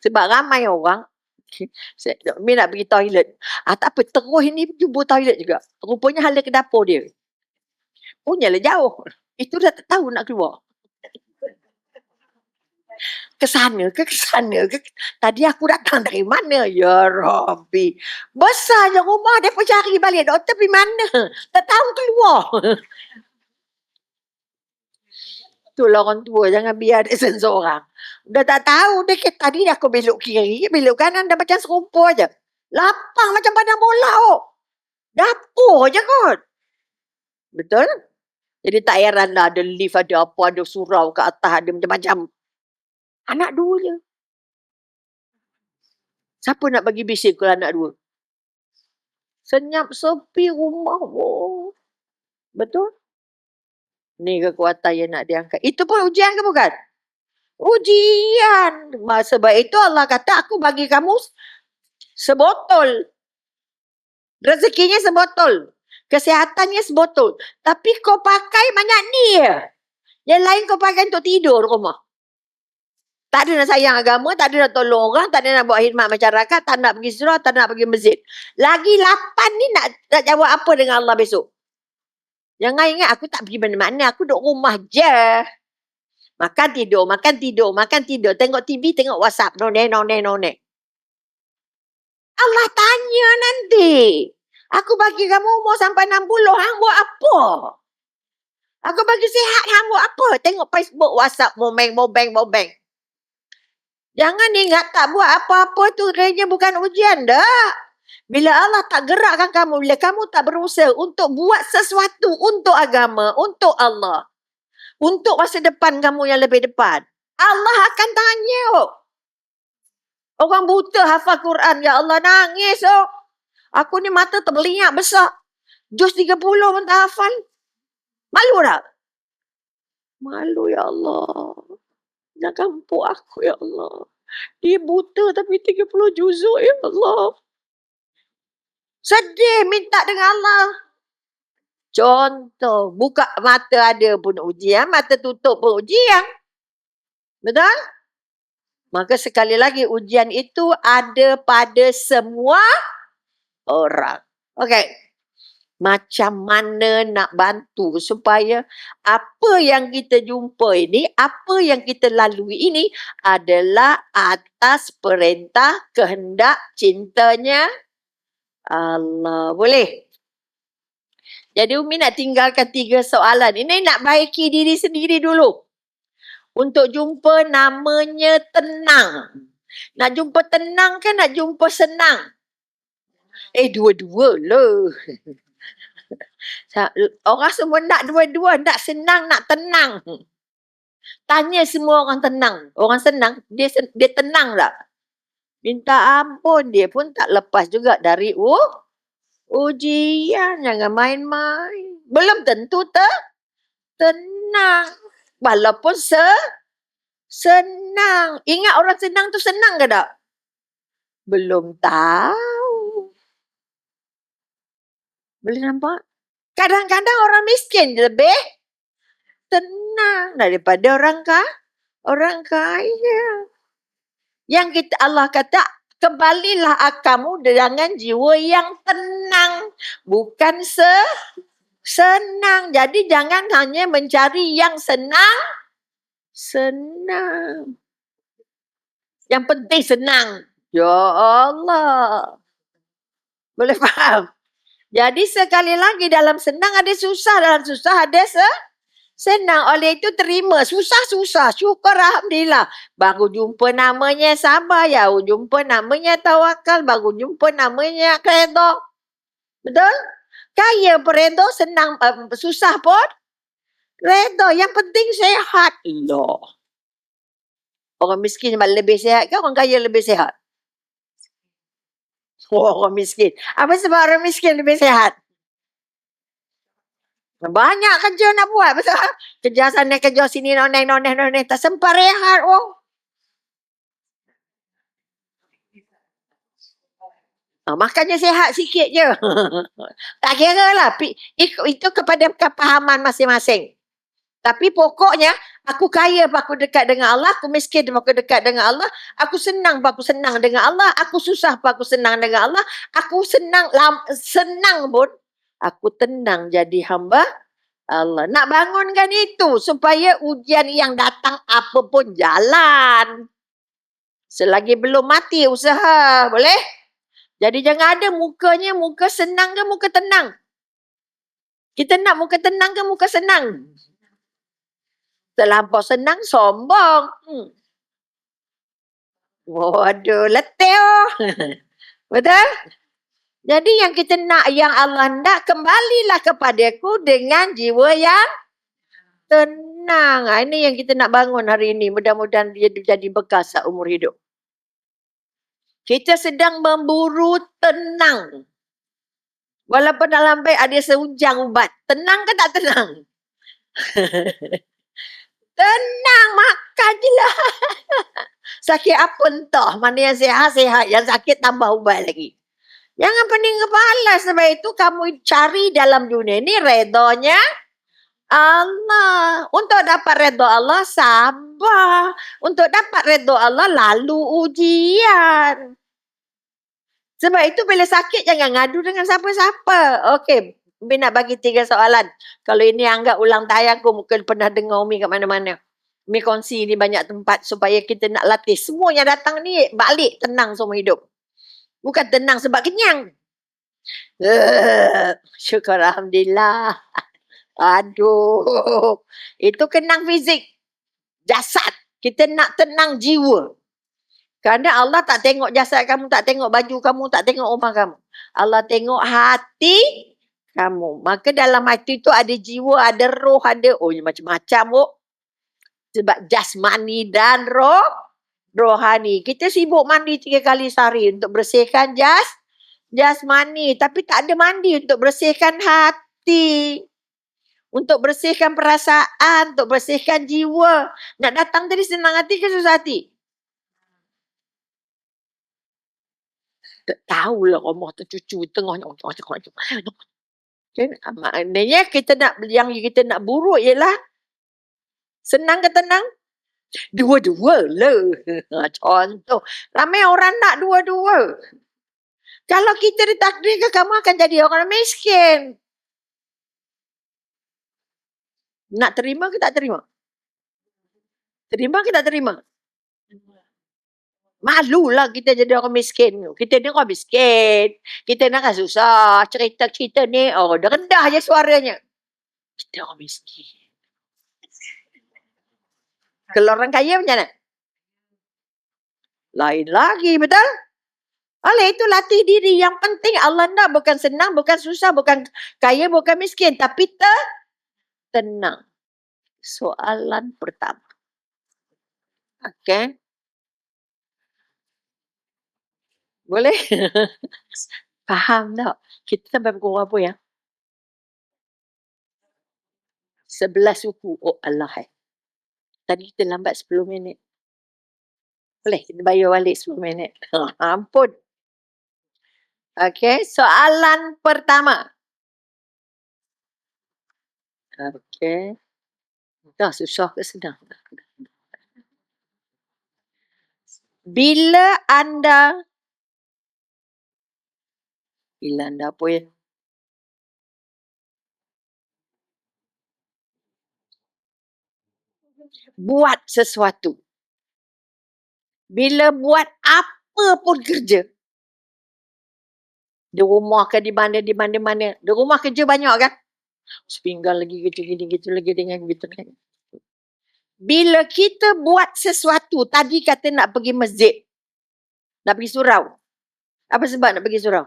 Sebab ramai orang. Mi nak pergi toilet. Tak apa. Terus ni jumpa toilet juga. Rupanya hala ke dapur dia. Punyalah jauh. Itu dah tak tahu nak keluar. Kesana ke. Tadi aku datang dari mana? Ya Rabbi. Besarnya rumah dia pun cari balik. Doktor pergi mana? Tak tahu keluar. Itulah orang tua. Jangan biar dia sensor orang. Dah tak tahu. Dia kata tadi aku belok kiri. Belok kanan dah macam serumpur je. Lapang macam padang bola. Dapur je kot. Betul? Jadi tak heran lah ada lift, ada apa, ada surau ke atas, ada macam-macam. Anak dua je. Siapa nak bagi bising kalau anak dua? Senyap sepi rumah. Betul? Ni kekuatan yang nak diangkat. Itu pun ujian ke bukan? Ujian. Sebab itu Allah kata aku bagi kamu sebotol. Rezekinya sebotol. Kesehatannya sebotol. Tapi kau pakai banyak ni je. Yang lain kau pakai untuk tidur rumah. Tak ada nak sayang agama, tak ada nak tolong orang, tak ada nak buat khidmat masyarakat, tak nak pergi surau, tak nak pergi masjid. Lagi 8 ni nak jawab apa dengan Allah besok? Jangan ingat aku tak pergi mana-mana, aku duduk rumah je. Makan tidur, makan tidur, makan tidur. Tengok TV, tengok WhatsApp. Noneh. Allah tanya nanti. Aku bagi kamu umur sampai 60, hang buat apa? Aku bagi sihat, hang buat apa? Tengok Facebook, WhatsApp, mobeng. Jangan ingat tak buat apa-apa tu kerja bukan ujian dah. Bila Allah tak gerakkan kamu, bila kamu tak berusaha untuk buat sesuatu untuk agama, untuk Allah, untuk masa depan kamu yang lebih depan, Allah akan tanya. Orang buta hafal Quran, ya Allah nangis. Aku ni mata terbeliak besar. Juz 30 pun tak hafal. Malu tak? Malu ya Allah. Jangan campur aku ya Allah. Dia buta tapi 30 juzuk ya Allah. Sedih minta dengan Allah. Contoh, buka mata ada pun ujian, mata tutup pun ujian. Betul? Maka sekali lagi ujian itu ada pada semua orang. Okey. Macam mana nak bantu supaya apa yang kita jumpa ini, apa yang kita lalui ini adalah atas perintah kehendak cintanya Allah. Boleh? Jadi Umi nak tinggalkan 3 soalan. Ini nak baiki diri sendiri dulu. Untuk jumpa namanya tenang. Nak jumpa tenang ke nak jumpa senang? Dua-dua lah. Orang semua nak dua-dua. Nak senang, nak tenang. Tanya semua orang tenang. Orang senang, dia tenang tak? Minta ampun, dia pun tak lepas juga dari ujian. Jangan main-main. Belum tentu tenang. Walaupun senang. Ingat orang senang tu senang ke tak? Belum tahu. Boleh nampak? Kadang-kadang orang miskin lebih tenang daripada orang kaya. Yang kita Allah kata, kembalilah kamu dengan jiwa yang tenang. Bukan senang. Jadi jangan hanya mencari yang senang. Yang penting senang. Ya Allah. Boleh faham? Jadi sekali lagi dalam senang ada susah. Dalam susah ada senang. Oleh itu terima. Susah. Syukur Alhamdulillah. Baru jumpa namanya sabar. Baru jumpa namanya tawakal. Baru jumpa namanya redha. Betul? Kaya pun redha, senang, susah pun redha. Yang penting sehat. Allah. Orang miskin lebih sehat ke orang kaya lebih sehat? Orang miskin. Apa sebab orang miskin lebih sehat? Banyak kerja nak buat. Betul? Kerja sana, kerja sini, noneh. Tak sempat rehat. Makanya sehat sikit je. Tak kira lah. Itu kepada kepahaman masing-masing. Tapi pokoknya, aku kaya aku dekat dengan Allah, aku miskin aku dekat dengan Allah, aku senang aku senang dengan Allah, aku susah aku senang dengan Allah, aku senang pun, aku tenang jadi hamba Allah. Nak bangunkan itu supaya ujian yang datang apa pun jalan. Selagi belum mati usaha, boleh? Jadi jangan ada mukanya muka senang ke muka tenang. Kita nak muka tenang ke muka senang? Terlampau senang, sombong. Waduh, letih. Betul? Jadi yang kita nak, yang Allah nak, kembalilah kepadaku dengan jiwa yang tenang. Ini yang kita nak bangun hari ini. Mudah-mudahan dia jadi bekas seumur hidup. Kita sedang memburu tenang. Walaupun dalam baik ada seujang ubat. Tenang ke tak tenang? Tenang, makan je lah. Sakit apa entah. Mana yang sehat-sehat. Yang sakit tambah ubat lagi. Jangan pening kepala. Sebab itu kamu cari dalam dunia ni redanya Allah. Untuk dapat redha Allah, sabar. Untuk dapat redha Allah, lalu ujian. Sebab itu bila sakit jangan ngadu dengan siapa-siapa. Okey. Umi nak bagi 3 soalan. Kalau ini anggap ulang tayang aku mungkin pernah dengar Umi kat mana-mana. Mi kongsi ni banyak tempat supaya kita nak latih. Semua yang datang ni balik tenang semua hidup. Bukan tenang sebab kenyang. Syukur Alhamdulillah. Aduh. Itu kenang fizik. Jasad. Kita nak tenang jiwa. Kerana Allah tak tengok jasad kamu, tak tengok baju kamu, tak tengok rumah kamu. Allah tengok hati kamu. Maka dalam hati tu ada jiwa, ada roh, ada macam-macam. Sebab jasmani dan rohani. Kita sibuk mandi 3 kali sehari untuk bersihkan jasmani. Tapi tak ada mandi untuk bersihkan hati. Untuk bersihkan perasaan, untuk bersihkan jiwa. Nak datang tadi senang hati ke susah hati? Tak tahulah rumah tu cucu tengahnya. Maknanya yang kita nak buruk ialah senang ke tenang? Dua-dua lah. Contoh. Ramai orang nak dua-dua. Kalau kita ditakdirkan kamu akan jadi orang miskin. Nak terima ke tak terima? Terima ke tak terima? Malulah kita jadi orang miskin. Kita ni orang miskin. Kita nak susah. Cerita-cerita ni, dah rendah je suaranya. Kita orang miskin. Kalau orang kaya macam mana? Lain lagi, betul? Oleh itu latih diri. Yang penting Allah nak bukan senang, bukan susah, bukan kaya, bukan miskin. Tapi tenang. Soalan pertama. Okay. Boleh? Faham tak? Kita sampai pukul berapa ya? 11 suku. Oh Allah. Tadi kita lambat 10 minit. Boleh kita bayar balik 10 minit. Ampun. Okay. Soalan pertama. Okay. Dah susah ke senang? Bila anda apa ya? Buat sesuatu. Bila buat apa pun kerja. Di rumah ke di mana. Di rumah kerja banyak kan? Sepinggan lagi kerja gini, gitu lagi dengan gitu kan. Bila kita buat sesuatu, tadi kata nak pergi masjid. Nak pergi surau. Apa sebab nak pergi surau?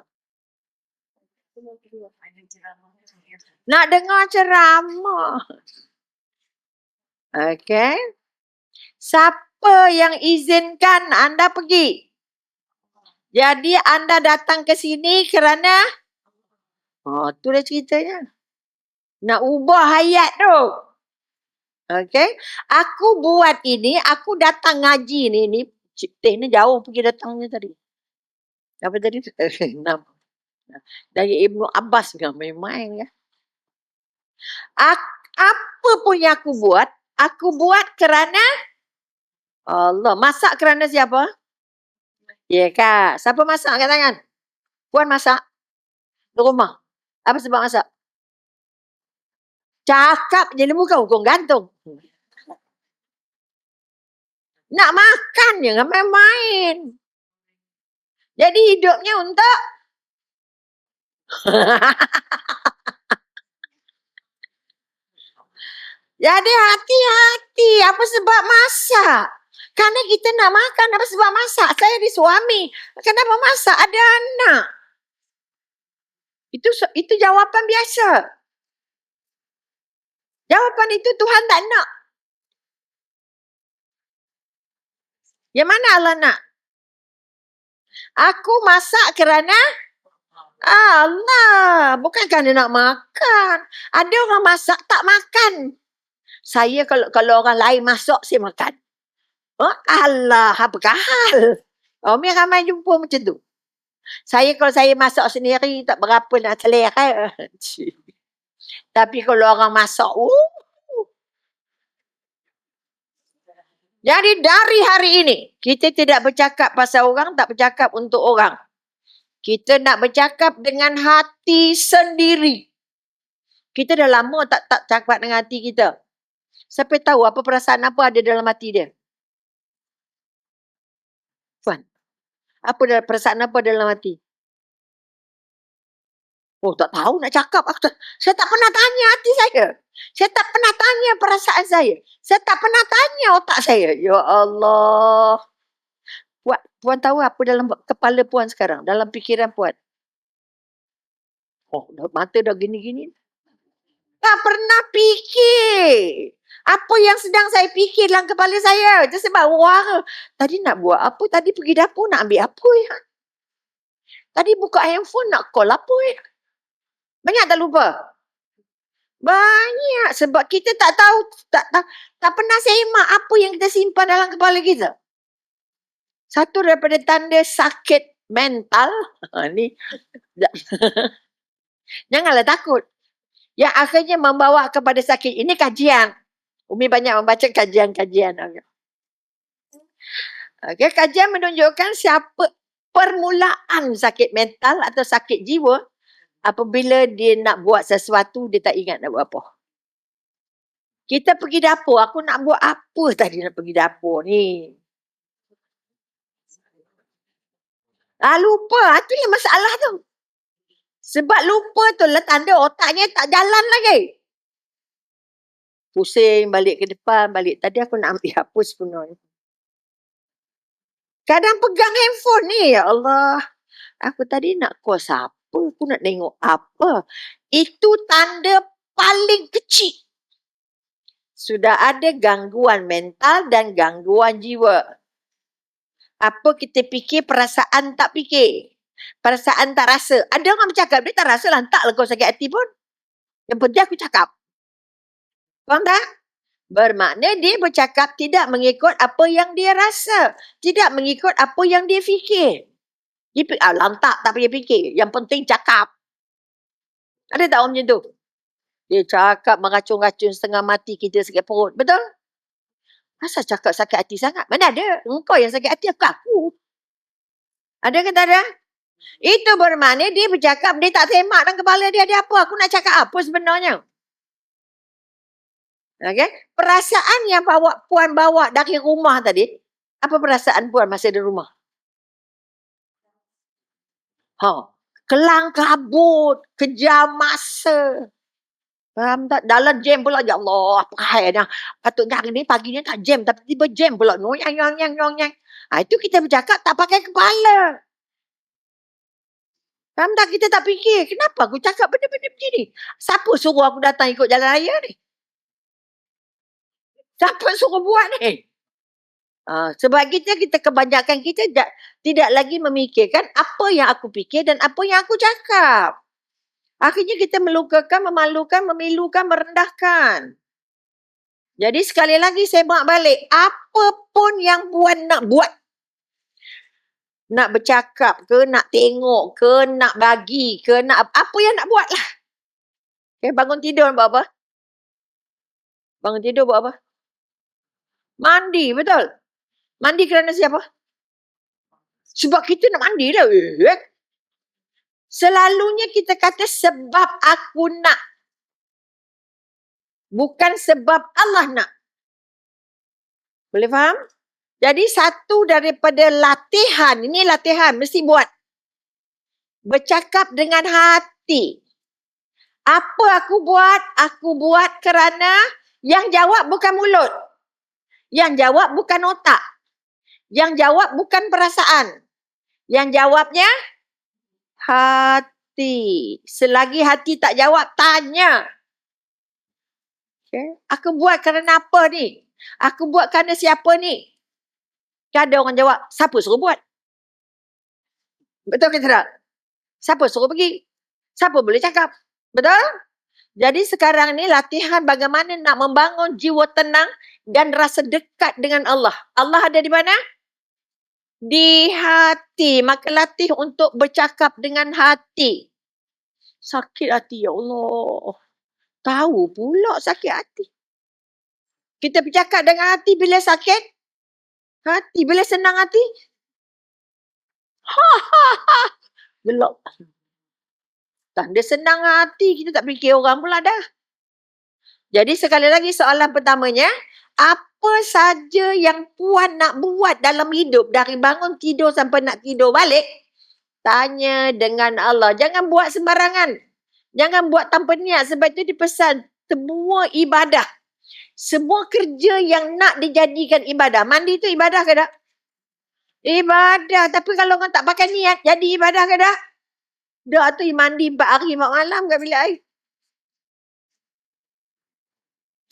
Nak dengar ceramah. Okay. Siapa yang izinkan anda pergi? Jadi anda datang ke sini kerana tu dah ceritanya. Nak ubah hayat tu. Okay. Aku buat ini, aku datang ngaji ni teh ni jauh pergi datangnya tadi. Apa tadi? Dari Ibnu Abbas kan main-main ya. Apa pun yang aku buat kerana Allah. Masak kerana siapa? Ya Kak. Siapa masak kat tangan? Puan masak? Di rumah? Apa sebab masak? Cakap je lembu kau gantung. Nak makan je, nak main-main. Jadi hidupnya untuk jadi hati-hati. Apa sebab masak? Karena kita nak makan. Apa sebab masak? Saya di suami. Kenapa masak? Ada anak. Itu jawapan biasa. Jawapan itu Tuhan tak nak. Yang mana Allah nak? Aku masak kerana Allah. Bukan kerana nak makan. Ada orang masak tak makan. Saya kalau orang lain masak, saya makan. Allah, apakah hal? Umi ramai jumpa macam tu. Kalau saya masak sendiri, tak berapa nak selera. Tapi kalau orang masak, jadi dari hari ini, kita tidak bercakap pasal orang, tak bercakap untuk orang. Kita nak bercakap dengan hati sendiri. Kita dah lama tak cakap dengan hati kita. Siapa tahu apa perasaan apa ada dalam hati dia? Puan, perasaan apa dalam hati? Oh, tak tahu nak cakap. Saya tak pernah tanya hati saya. Saya tak pernah tanya perasaan saya. Saya tak pernah tanya otak saya. Ya Allah. Puan tahu apa dalam kepala puan sekarang? Dalam fikiran puan? Oh, mata dah gini-gini. Tak pernah fikir. Apa yang sedang saya fikir dalam kepala saya? Itu sebab wah. Tadi nak buat apa? Tadi pergi dapur nak ambil apa ya? Tadi buka handphone nak call apa ya? Banyak tak lupa? Banyak. Sebab kita tak tahu, tak pernah semak apa yang kita simpan dalam kepala kita. Satu daripada tanda sakit mental. Ni. Janganlah takut. Yang akhirnya membawa kepada sakit. Ini kajian. Umi banyak membaca kajian-kajian. Okay, kajian menunjukkan siapa permulaan sakit mental atau sakit jiwa apabila dia nak buat sesuatu, dia tak ingat nak buat apa. Kita pergi dapur, aku nak buat apa tadi nak pergi dapur ni? Lupa. Itu yang masalah tu. Sebab lupa tu lah tanda otaknya tak jalan lagi. Pusing balik ke depan, balik. Tadi aku nak ambil apa sebenarnya? Kadang pegang handphone ni, ya Allah. Aku tadi nak call siapa? Aku nak tengok apa? Itu tanda paling kecil. Sudah ada gangguan mental dan gangguan jiwa. Apa kita fikir, perasaan tak fikir. Perasaan tak rasa. Ada orang bercakap, dia tak rasa lah. Taklah kau sakit hati pun. Yang penting aku cakap. Faham tak? Bermakna dia bercakap tidak mengikut apa yang dia rasa. Tidak mengikut apa yang dia fikir. Dia lantak tak payah fikir. Yang penting cakap. Ada tak orang macam tu? Dia cakap meracun-racun setengah mati kita sakit perut. Betul? Asal cakap sakit hati sangat? Mana ada? Engkau yang sakit hati, aku. Ada ke tak ada? Itu bermakna dia bercakap, dia tak semak dalam kepala dia ada apa. Aku nak cakap apa sebenarnya? Okay? Perasaan yang puan bawa dari rumah tadi, apa perasaan puan masa di rumah? Kelang kabut, kejar masa. Faham tak? Dalam jam pula, ya Allah, apa hal patutnya hari ni paginya tak jam, tapi tiba jam pula. Nyong. Itu kita bercakap tak pakai kepala. Faham tak? Kita tak fikir, kenapa aku cakap benda-benda begini? Siapa suruh aku datang ikut jalan raya ni? Siapa suruh buat ni? Sebab kita kebanyakan kita tidak lagi memikirkan apa yang aku fikir dan apa yang aku cakap. Akhirnya kita melukakan, memalukan, memilukan, merendahkan. Jadi sekali lagi saya buat balik. Apapun yang puan nak buat. Nak bercakap ke, nak tengok ke, nak bagi ke, nak apa yang nak buat lah. Okay, bangun tidur buat apa? Bangun tidur buat apa? Mandi, betul? Mandi kerana siapa? Sebab kita nak mandi lah. Selalunya kita kata sebab aku nak. Bukan sebab Allah nak. Boleh faham? Jadi satu daripada latihan, ini latihan, mesti buat. Bercakap dengan hati. Apa aku buat? Aku buat kerana yang jawab bukan mulut. Yang jawab bukan otak. Yang jawab bukan perasaan. Yang jawabnya hati. Selagi hati tak jawab, tanya. Okay. Aku buat kerana apa ni? Aku buat kerana siapa ni? Kan ada orang jawab, siapa suruh buat? Betul ke tidak? Siapa suruh pergi? Siapa boleh cakap? Betul? Jadi sekarang ni latihan bagaimana nak membangun jiwa tenang dan rasa dekat dengan Allah. Allah ada di mana? Di hati. Maka latih untuk bercakap dengan hati. Sakit hati, ya Allah. Tahu pula sakit hati. Kita bercakap dengan hati bila sakit hati. Bila senang hati. Gelap. Dia senang hati. Kita tak fikir orang pula dah. Jadi sekali lagi soalan pertamanya, apa saja yang puan nak buat dalam hidup dari bangun tidur sampai nak tidur balik? Tanya dengan Allah. Jangan buat sembarangan. Jangan buat tanpa niat. Sebab itu dipesan semua ibadah. Semua kerja yang nak dijadikan ibadah. Mandi tu ibadah ke tak? Ibadah. Tapi kalau orang tak pakai niat, jadi ibadah ke tak? Dah tu mandi 4 hari 4 malam kat bilik air.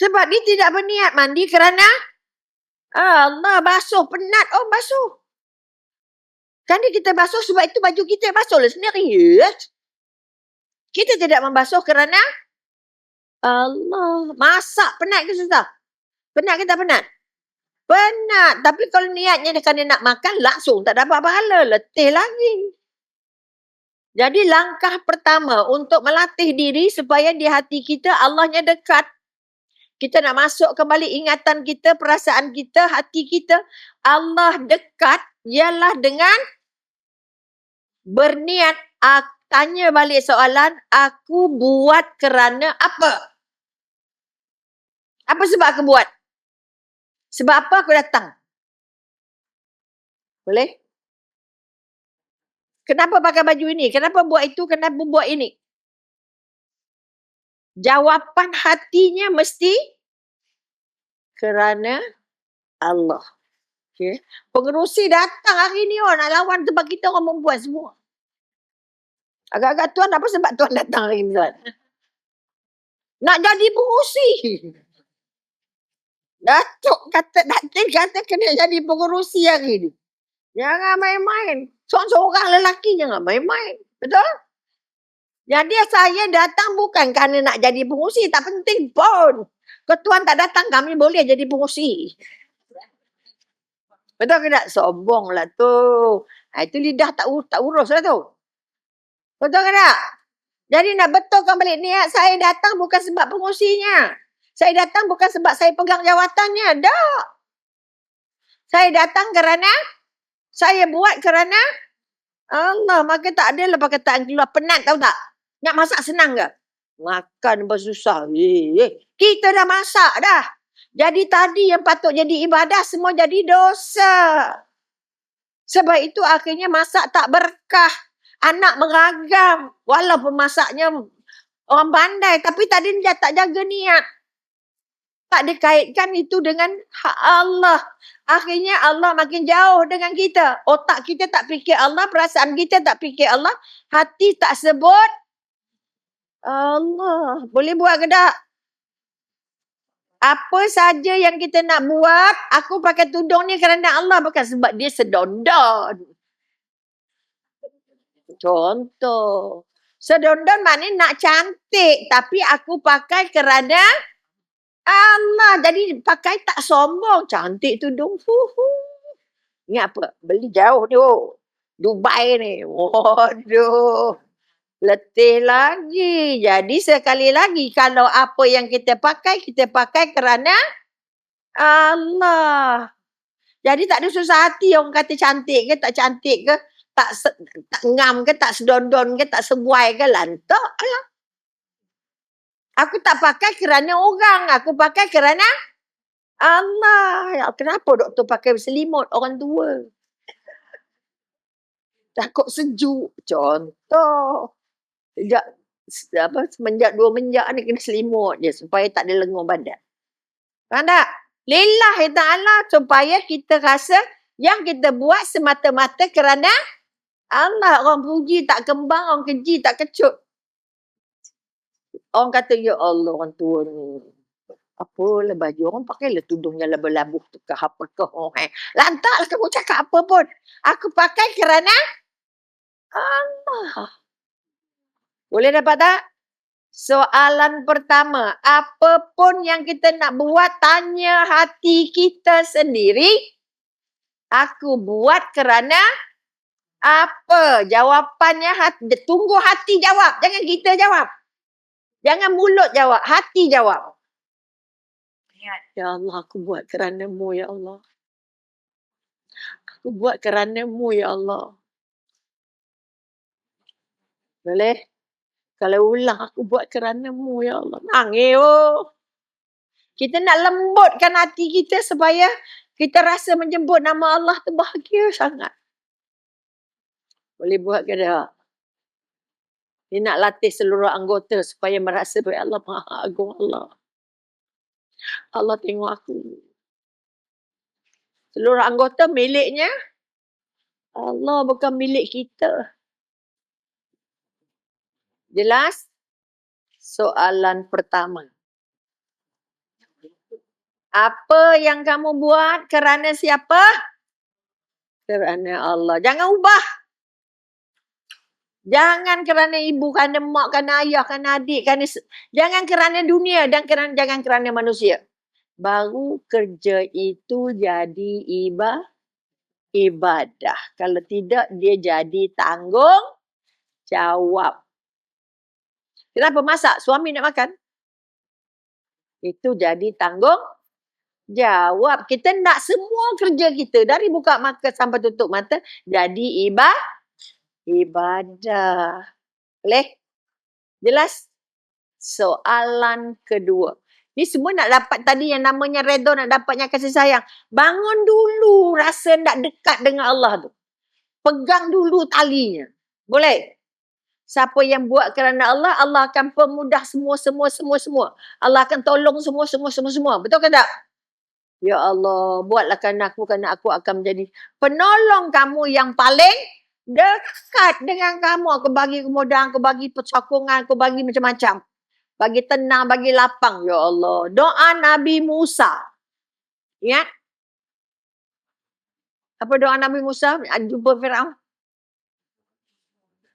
Sebab dia tidak berniat mandi kerana Allah basuh, penat. Oh basuh. Kan kita basuh sebab itu baju kita basuhlah sendiri. Yes. Kita tidak membasuh kerana Allah. Masak penat ke susah? Penat ke tak penat? Penat. Tapi kalau niatnya kerana nak makan, langsung tak dapat pahala. Letih lagi. Jadi langkah pertama untuk melatih diri supaya di hati kita Allahnya dekat. Kita nak masuk kembali ingatan kita, perasaan kita, hati kita. Allah dekat ialah dengan berniat. Tanya balik soalan, aku buat kerana apa? Apa sebab aku buat? Sebab apa aku datang? Boleh? Kenapa pakai baju ini? Kenapa buat itu? Kenapa buat ini? Jawapan hatinya mesti kerana Allah. Okay. Pengerusi datang hari ni nak lawan tempat kita orang perempuan semua. Agak-agak Tuan apa sebab Tuan datang hari ni Tuan? Nak jadi pengerusi. Datuk kata kena jadi pengerusi hari ni. Jangan main-main. Seorang-seorang lelaki jangan main-main. Betul? Jadi saya datang bukan kerana nak jadi pengerusi. Tak penting pun. Kalau Tuan tak datang, kami boleh jadi pengerusi. Betul ke tak? Sombong lah tu. Itu lidah tak urus lah tu. Betul ke tak? Jadi nak betulkan balik niat saya datang bukan sebab pengerusinya. Saya datang bukan sebab saya pegang jawatannya. Tak. Saya datang kerana saya buat kerana Allah. Maka tak adalah perkataan keluar penat tahu tak? Nak masak senang ke? Makan bersusah. Kita dah masak dah. Jadi tadi yang patut jadi ibadah semua jadi dosa. Sebab itu akhirnya masak tak berkah. Anak meragam. Walaupun masaknya orang pandai. Tapi tadi dia tak jaga niat. Tak dikaitkan itu dengan hak Allah. Akhirnya Allah makin jauh dengan kita. Otak kita tak fikir Allah. Perasaan kita tak fikir Allah. Hati tak sebut Allah. Boleh buat ke tak? Apa saja yang kita nak buat, aku pakai tudung ni kerana Allah. Bukan sebab dia sedondon. Contoh. Sedondon maknanya nak cantik. Tapi aku pakai kerana Allah. Jadi pakai tak sombong. Cantik tudung. Ingat apa? Beli jauh ni. Dubai ni. Waduh. Letih lagi. Jadi sekali lagi. Kalau apa yang kita pakai kerana Allah. Jadi tak ada susah hati orang kata cantik ke tak cantik ke. Tak ngam ke, tak sedondon ke, tak sebuai ke. Lantak lah. Aku tak pakai kerana orang. Aku pakai kerana Allah. Ya, kenapa doktor pakai selimut orang tua? Takut sejuk. Contoh. Semenjak 2 menjak ni kena selimut je. Supaya tak ada lengur badan. Faham tak? Lillahi ta'ala supaya kita rasa yang kita buat semata-mata kerana Allah. Orang puji tak kembang, orang keji tak kecut. Orang kata, ya Allah orang tua ni. Apalah baju orang pakailah tudung yang labuh-labuh tu ke apa ke. Lantaklah kamu cakap apa pun. Aku pakai kerana Allah. Boleh dapat tak? Soalan pertama, apapun yang kita nak buat, tanya hati kita sendiri. Aku buat kerana apa? Jawapannya tunggu hati jawab. Jangan kita jawab. Jangan mulut jawab. Hati jawab. Ya Allah, aku buat kerana-Mu, ya Allah. Aku buat kerana-Mu, ya Allah. Boleh? Kalau ulang, aku buat kerana-Mu, ya Allah. Nangis, oh. Kita nak lembutkan hati kita supaya kita rasa menyebut nama Allah tu bahagia sangat. Boleh buat ke tak? Dia nak latih seluruh anggota supaya merasa bahawa Allah Maha Agung Allah. Allah tengok aku. Seluruh anggota miliknya Allah, bukan milik kita. Jelas? Soalan pertama. Apa yang kamu buat kerana siapa? Kerana Allah. Jangan ubah. Jangan kerana ibu, kerana mak, kerana ayah, kerana adik, jangan kerana dunia dan jangan kerana manusia. Baru kerja itu jadi ibadah. Kalau tidak, dia jadi tanggungjawab. Kenapa masak? Suami nak makan. Itu jadi tanggungjawab. Kita nak semua kerja kita, dari buka mata sampai tutup mata, jadi ibadah. Boleh? Jelas? Soalan kedua. Ni semua nak dapat tadi yang namanya redha, nak dapatnya kasih sayang. Bangun dulu rasa nak dekat dengan Allah tu. Pegang dulu talinya. Boleh? Siapa yang buat kerana Allah, Allah akan permudah semua. Allah akan tolong semua. Betul ke tak? Ya Allah, buatlah kerana aku akan menjadi penolong kamu yang paling dekat dengan kamu. Aku bagi kemudahan, aku bagi persokongan, aku bagi macam-macam. Bagi tenang, bagi lapang. Ya Allah. Doa Nabi Musa. Ingat? Apa doa Nabi Musa? Jumpa Firaun.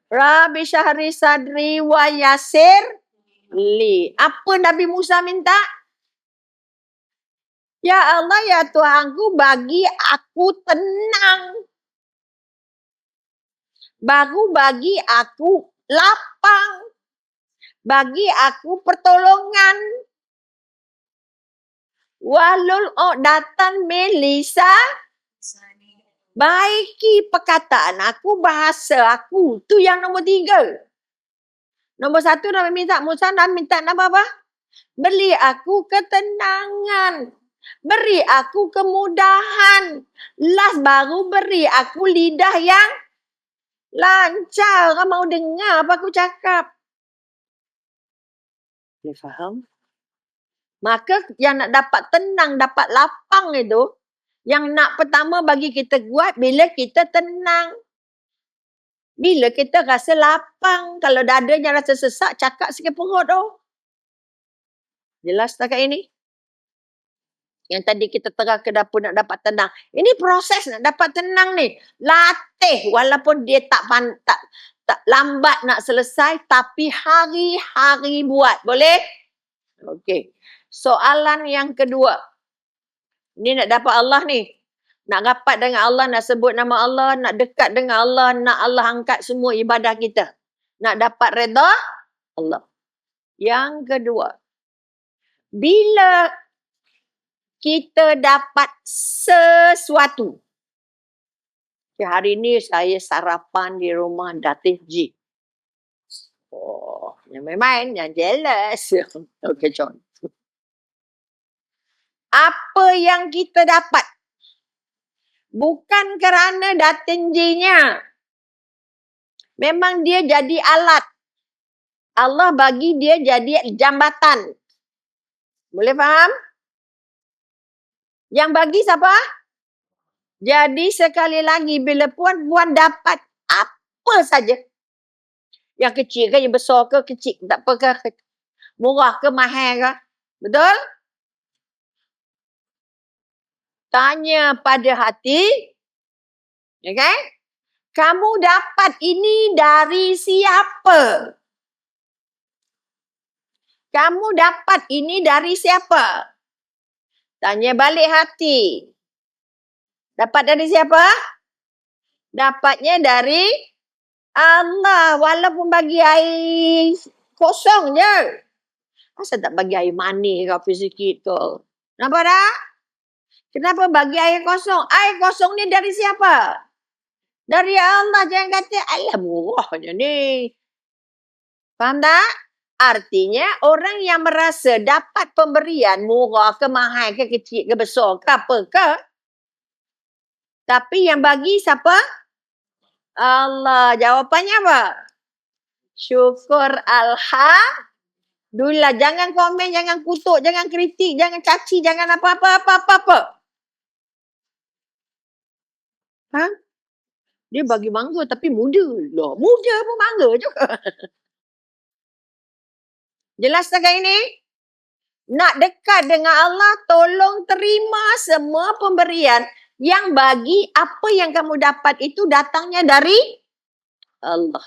Rabbi syahri sadri wa yasir li. Apa Nabi Musa minta? Ya Allah, ya Tuhanku, bagi aku tenang. Baru bagi aku lapang. Bagi aku pertolongan. Walul uqdatan min lisan. Baiki perkataan aku, bahasa aku. Tu yang nombor 3. Nombor 1 Nabi minta Musa, Nabi minta apa? Beri aku ketenangan. Beri aku kemudahan. Last baru beri aku lidah yang lancar. Orang mau dengar apa aku cakap. Boleh faham? Maka yang nak dapat tenang, dapat lapang itu, yang nak pertama bagi kita kuat bila kita tenang. Bila kita rasa lapang. Kalau dadanya rasa sesak, cakap sikit perut tu. Jelas tak kat ini? Yang tadi kita terang ke dapur nak dapat tenang. Ini proses nak dapat tenang ni. Latih walaupun dia tak lambat nak selesai, tapi hari-hari buat. Boleh? Okey. Soalan yang kedua. Ni nak dapat Allah ni. Nak rapat dengan Allah, nak sebut nama Allah, nak dekat dengan Allah, nak Allah angkat semua ibadah kita. Nak dapat redha Allah. Yang kedua. Bila kita dapat sesuatu. Hari ni saya sarapan di rumah Datin G. Oh, yang main-main, yang jealous. Okay, John. Apa yang kita dapat? Bukan kerana Datin G-nya. Memang dia jadi alat. Allah bagi dia jadi jambatan. Boleh faham? Yang bagi siapa? Jadi sekali lagi bila puan dapat apa saja. Yang kecil ke, yang besar ke, kecil. Tak apa ke, murah ke, mahal ke. Betul? Tanya pada hati. Okay? Kamu dapat ini dari siapa? Kamu dapat ini dari siapa? Tanya balik hati. Dapat dari siapa? Dapatnya dari Allah. Walaupun bagi air kosong je. Asal tak bagi air manis ke apa sikit ke? Nampak tak? Kenapa bagi air kosong? Air kosong ni dari siapa? Dari Allah. Jangan kata, alah murahnya ni. Faham tak? Artinya orang yang merasa dapat pemberian murah ke mahal ke kecil ke besar ke apa ke. Tapi yang bagi siapa? Allah. Jawapannya apa? Syukur alhamdulillah. Jangan komen, jangan kutuk, jangan kritik, jangan caci, jangan apa-apa. Ha? Dia bagi mangga tapi muda. Loh, muda pun mangga juga. Jelas tak ini? Nak dekat dengan Allah, tolong terima semua pemberian yang bagi apa yang kamu dapat itu datangnya dari Allah.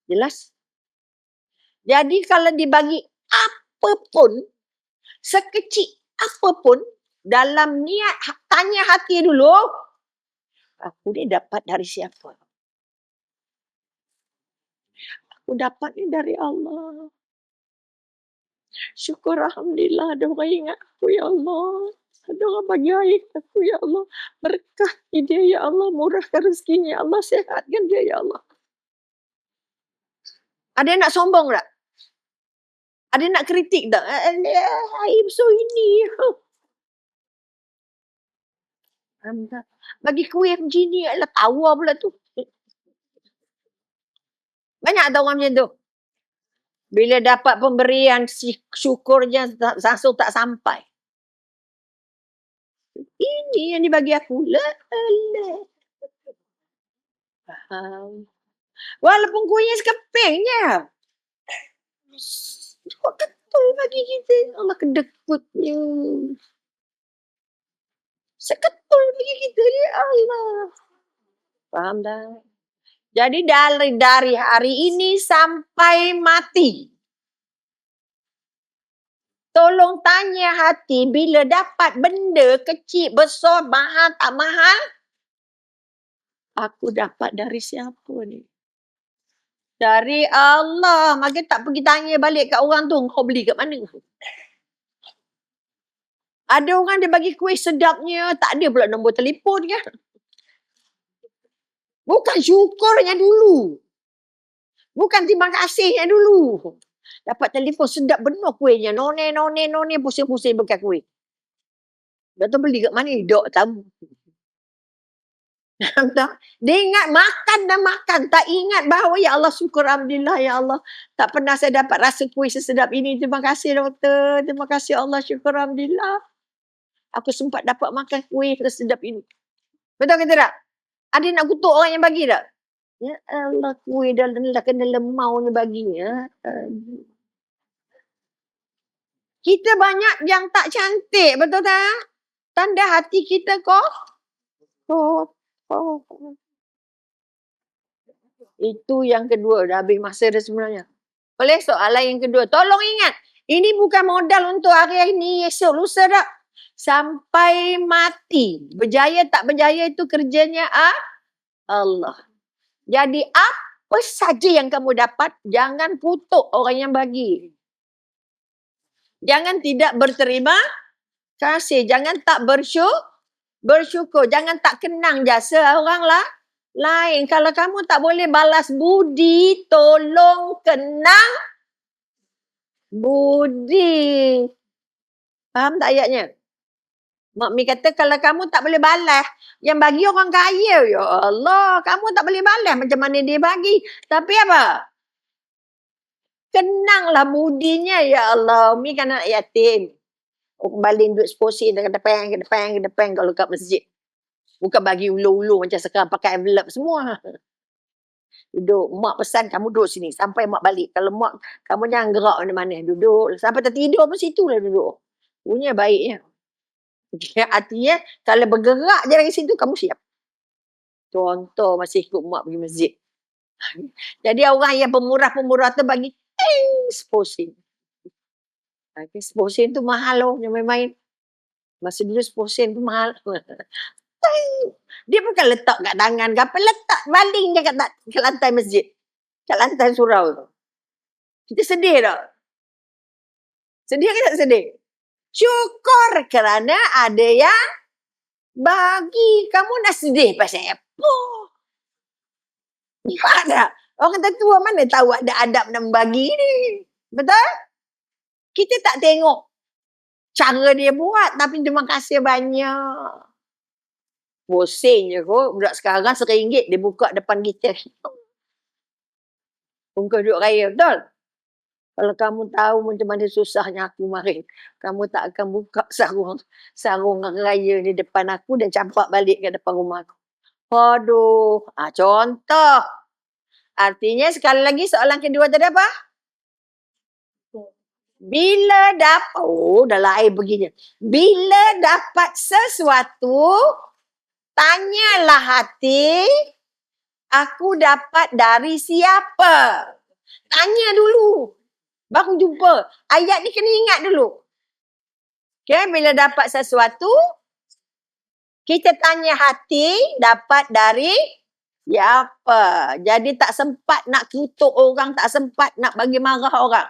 Jelas? Jadi kalau dibagi apapun, sekecil apapun, dalam niat tanya hati dulu, aku ni dapat dari siapa? Aku dapat ni dari Allah. Syukur alhamdulillah ada orang ingat aku ya Allah. Ada orang bagi air aku ya Allah. Berkati dia ya Allah. Murahkan rezekinya ya Allah. Sehatkan dia ya Allah. Ada yang nak sombong tak? Ada yang nak kritik tak? Aib so ini. Bagi kuih macam ni adalah tawa pula tu. Banyak tak orang macam tu? Bila dapat pemberian, syukurnya langsung tak sampai. Ini yang dibagi aku. Faham. Walaupun kuihnya sekepingnya. Kok ketul bagi kita. Allah kedekutnya. Seketul bagi kita. Ya Allah. Faham dah? Jadi dari hari ini sampai mati. Tolong tanya hati bila dapat benda kecil, besar, mahal, tak mahal. Aku dapat dari siapa ni? Dari Allah. Maka tak pergi tanya balik kat orang tu. Kau beli kat mana? Ada orang dia bagi kuih sedapnya. Tak ada pula nombor telefon kan? Bukan syukurnya dulu. Bukan terima kasihnya dulu. Dapat telefon sedap benar kuihnya. None, pusing-pusing bekas kuih. Dah tahu beli kat mana? Dok tahu. Dia ingat makan dan makan. Tak ingat bahawa ya Allah syukur alhamdulillah ya Allah. Tak pernah saya dapat rasa kuih sesedap ini. Terima kasih doktor. Terima kasih Allah syukur alhamdulillah. Aku sempat dapat makan kuih sesedap ini. Betul ke tidak? Ada nak kutuk orang yang bagi tak? Ya Allah, kuih dah kena lemau ni baginya. Kita banyak yang tak cantik, betul tak? Tanda hati kita Itu yang kedua, dah habis masa dah sebenarnya. Boleh soalan yang kedua. Tolong ingat, ini bukan modal untuk hari ini, esok, lusa tak? Sampai mati. Berjaya tak berjaya itu kerjanya Allah. Jadi apa saja yang kamu dapat, jangan kutuk orang yang bagi. Jangan tidak berterima kasih. Jangan tak bersyukur. Jangan tak kenang jasa orang lain. Kalau kamu tak boleh balas budi, tolong kenang budi. Faham tak ayatnya? Mak Mi kata kalau kamu tak boleh balas, yang bagi orang kaya. Ya Allah, kamu tak boleh balas macam mana dia bagi. Tapi apa? Kenanglah budinya ya Allah. Mi kan anak yatim. Kembali duit seposin ke depan kalau kat masjid. Bukan bagi ulu-ulu macam sekarang pakai envelope semua. Duduk, mak pesan kamu duduk sini sampai mak balik. Kalau mak, kamu jangan gerak mana-mana. Duduk, sampai tertidur pun situ lah duduk. Punya baiknya. Artinya, kalau bergerak je dari situ, kamu siap. Contoh masih ikut mak pergi masjid. Jadi orang yang pemurah-pemurah tu bagi seposin. Seposin tu mahal loh, yang main-main. Masa dulu seposin tu mahal. Dia bukan letak kat tangan ke apa, letak baling je kat lantai masjid. Kat lantai surau tu. Kita sedih tak? Sedih ke tak sedih? Syukur kerana ada yang bagi. Kamu nak sedih pasal apa? Tak ada. Orang tetua mana tahu ada adab nak membagi ni. Betul? Kita tak tengok cara dia buat, tapi terima kasih banyak. Pusing je kot. Budak sekarang RM1 dia buka depan kita. Ungkah duit raya, betul? Kalau kamu tahu macam mana susahnya aku kemarin, kamu tak akan buka sarung raya ni depan aku dan campak balik ke depan rumah aku. Aduh, contoh. Artinya sekali lagi soalan kedua tadi apa? Bila dapat, dah lain begini. Bila dapat sesuatu, tanyalah hati, aku dapat dari siapa? Tanya dulu. Baru jumpa. Ayat ni kena ingat dulu. Okay, bila dapat sesuatu, kita tanya hati, dapat dari siapa? Jadi tak sempat nak kutuk orang, tak sempat nak bagi marah orang.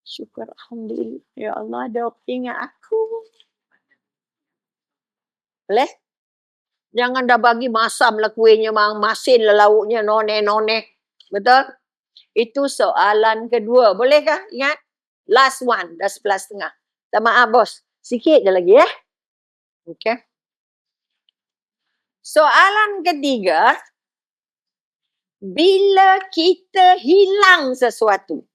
Syukur Alhamdulillah. Ya Allah, ada orang ingat aku. Boleh? Jangan dah bagi masam lah kuihnya, masin lah lauknya, noneh-noneh. Betul? Itu soalan kedua. Bolehkah? Ingat? Last one. Dah 11.30. Tak maaf, bos. Sikit je lagi, ya. Okay. Soalan ketiga. Bila kita hilang sesuatu.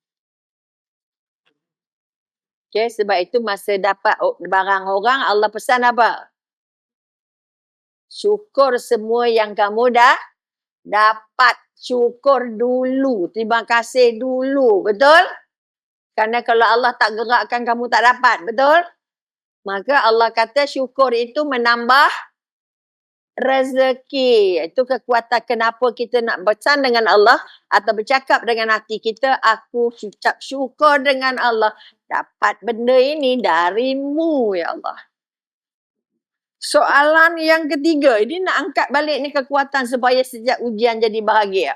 Okay, sebab itu masa dapat barang orang, Allah pesan apa? Syukur semua yang kamu dah dapat. Syukur dulu. Terima kasih dulu. Betul? Kerana kalau Allah tak gerakkan, kamu tak dapat. Betul? Maka Allah kata syukur itu menambah rezeki. Itu kekuatan kenapa kita nak berpesan dengan Allah atau bercakap dengan hati kita, aku ucap syukur dengan Allah. Dapat benda ini darimu, ya Allah. Soalan yang ketiga, ini nak angkat balik ni kekuatan supaya sejak ujian jadi bahagia.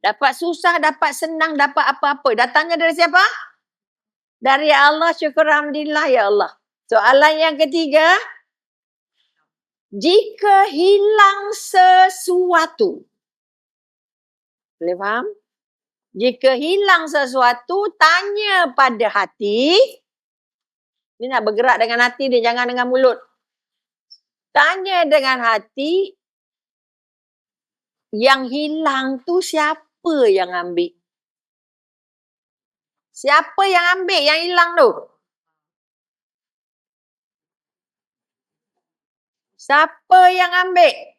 Dapat susah, dapat senang, dapat apa-apa. Datangnya dari siapa? Dari Allah, syukur Alhamdulillah, ya Allah. Soalan yang ketiga, jika hilang sesuatu. Boleh faham? Jika hilang sesuatu, tanya pada hati. Ini nak bergerak dengan hati dia, jangan dengan mulut. Tanya dengan hati, yang hilang tu siapa yang ambil? Siapa yang ambil yang hilang tu? Siapa yang ambil?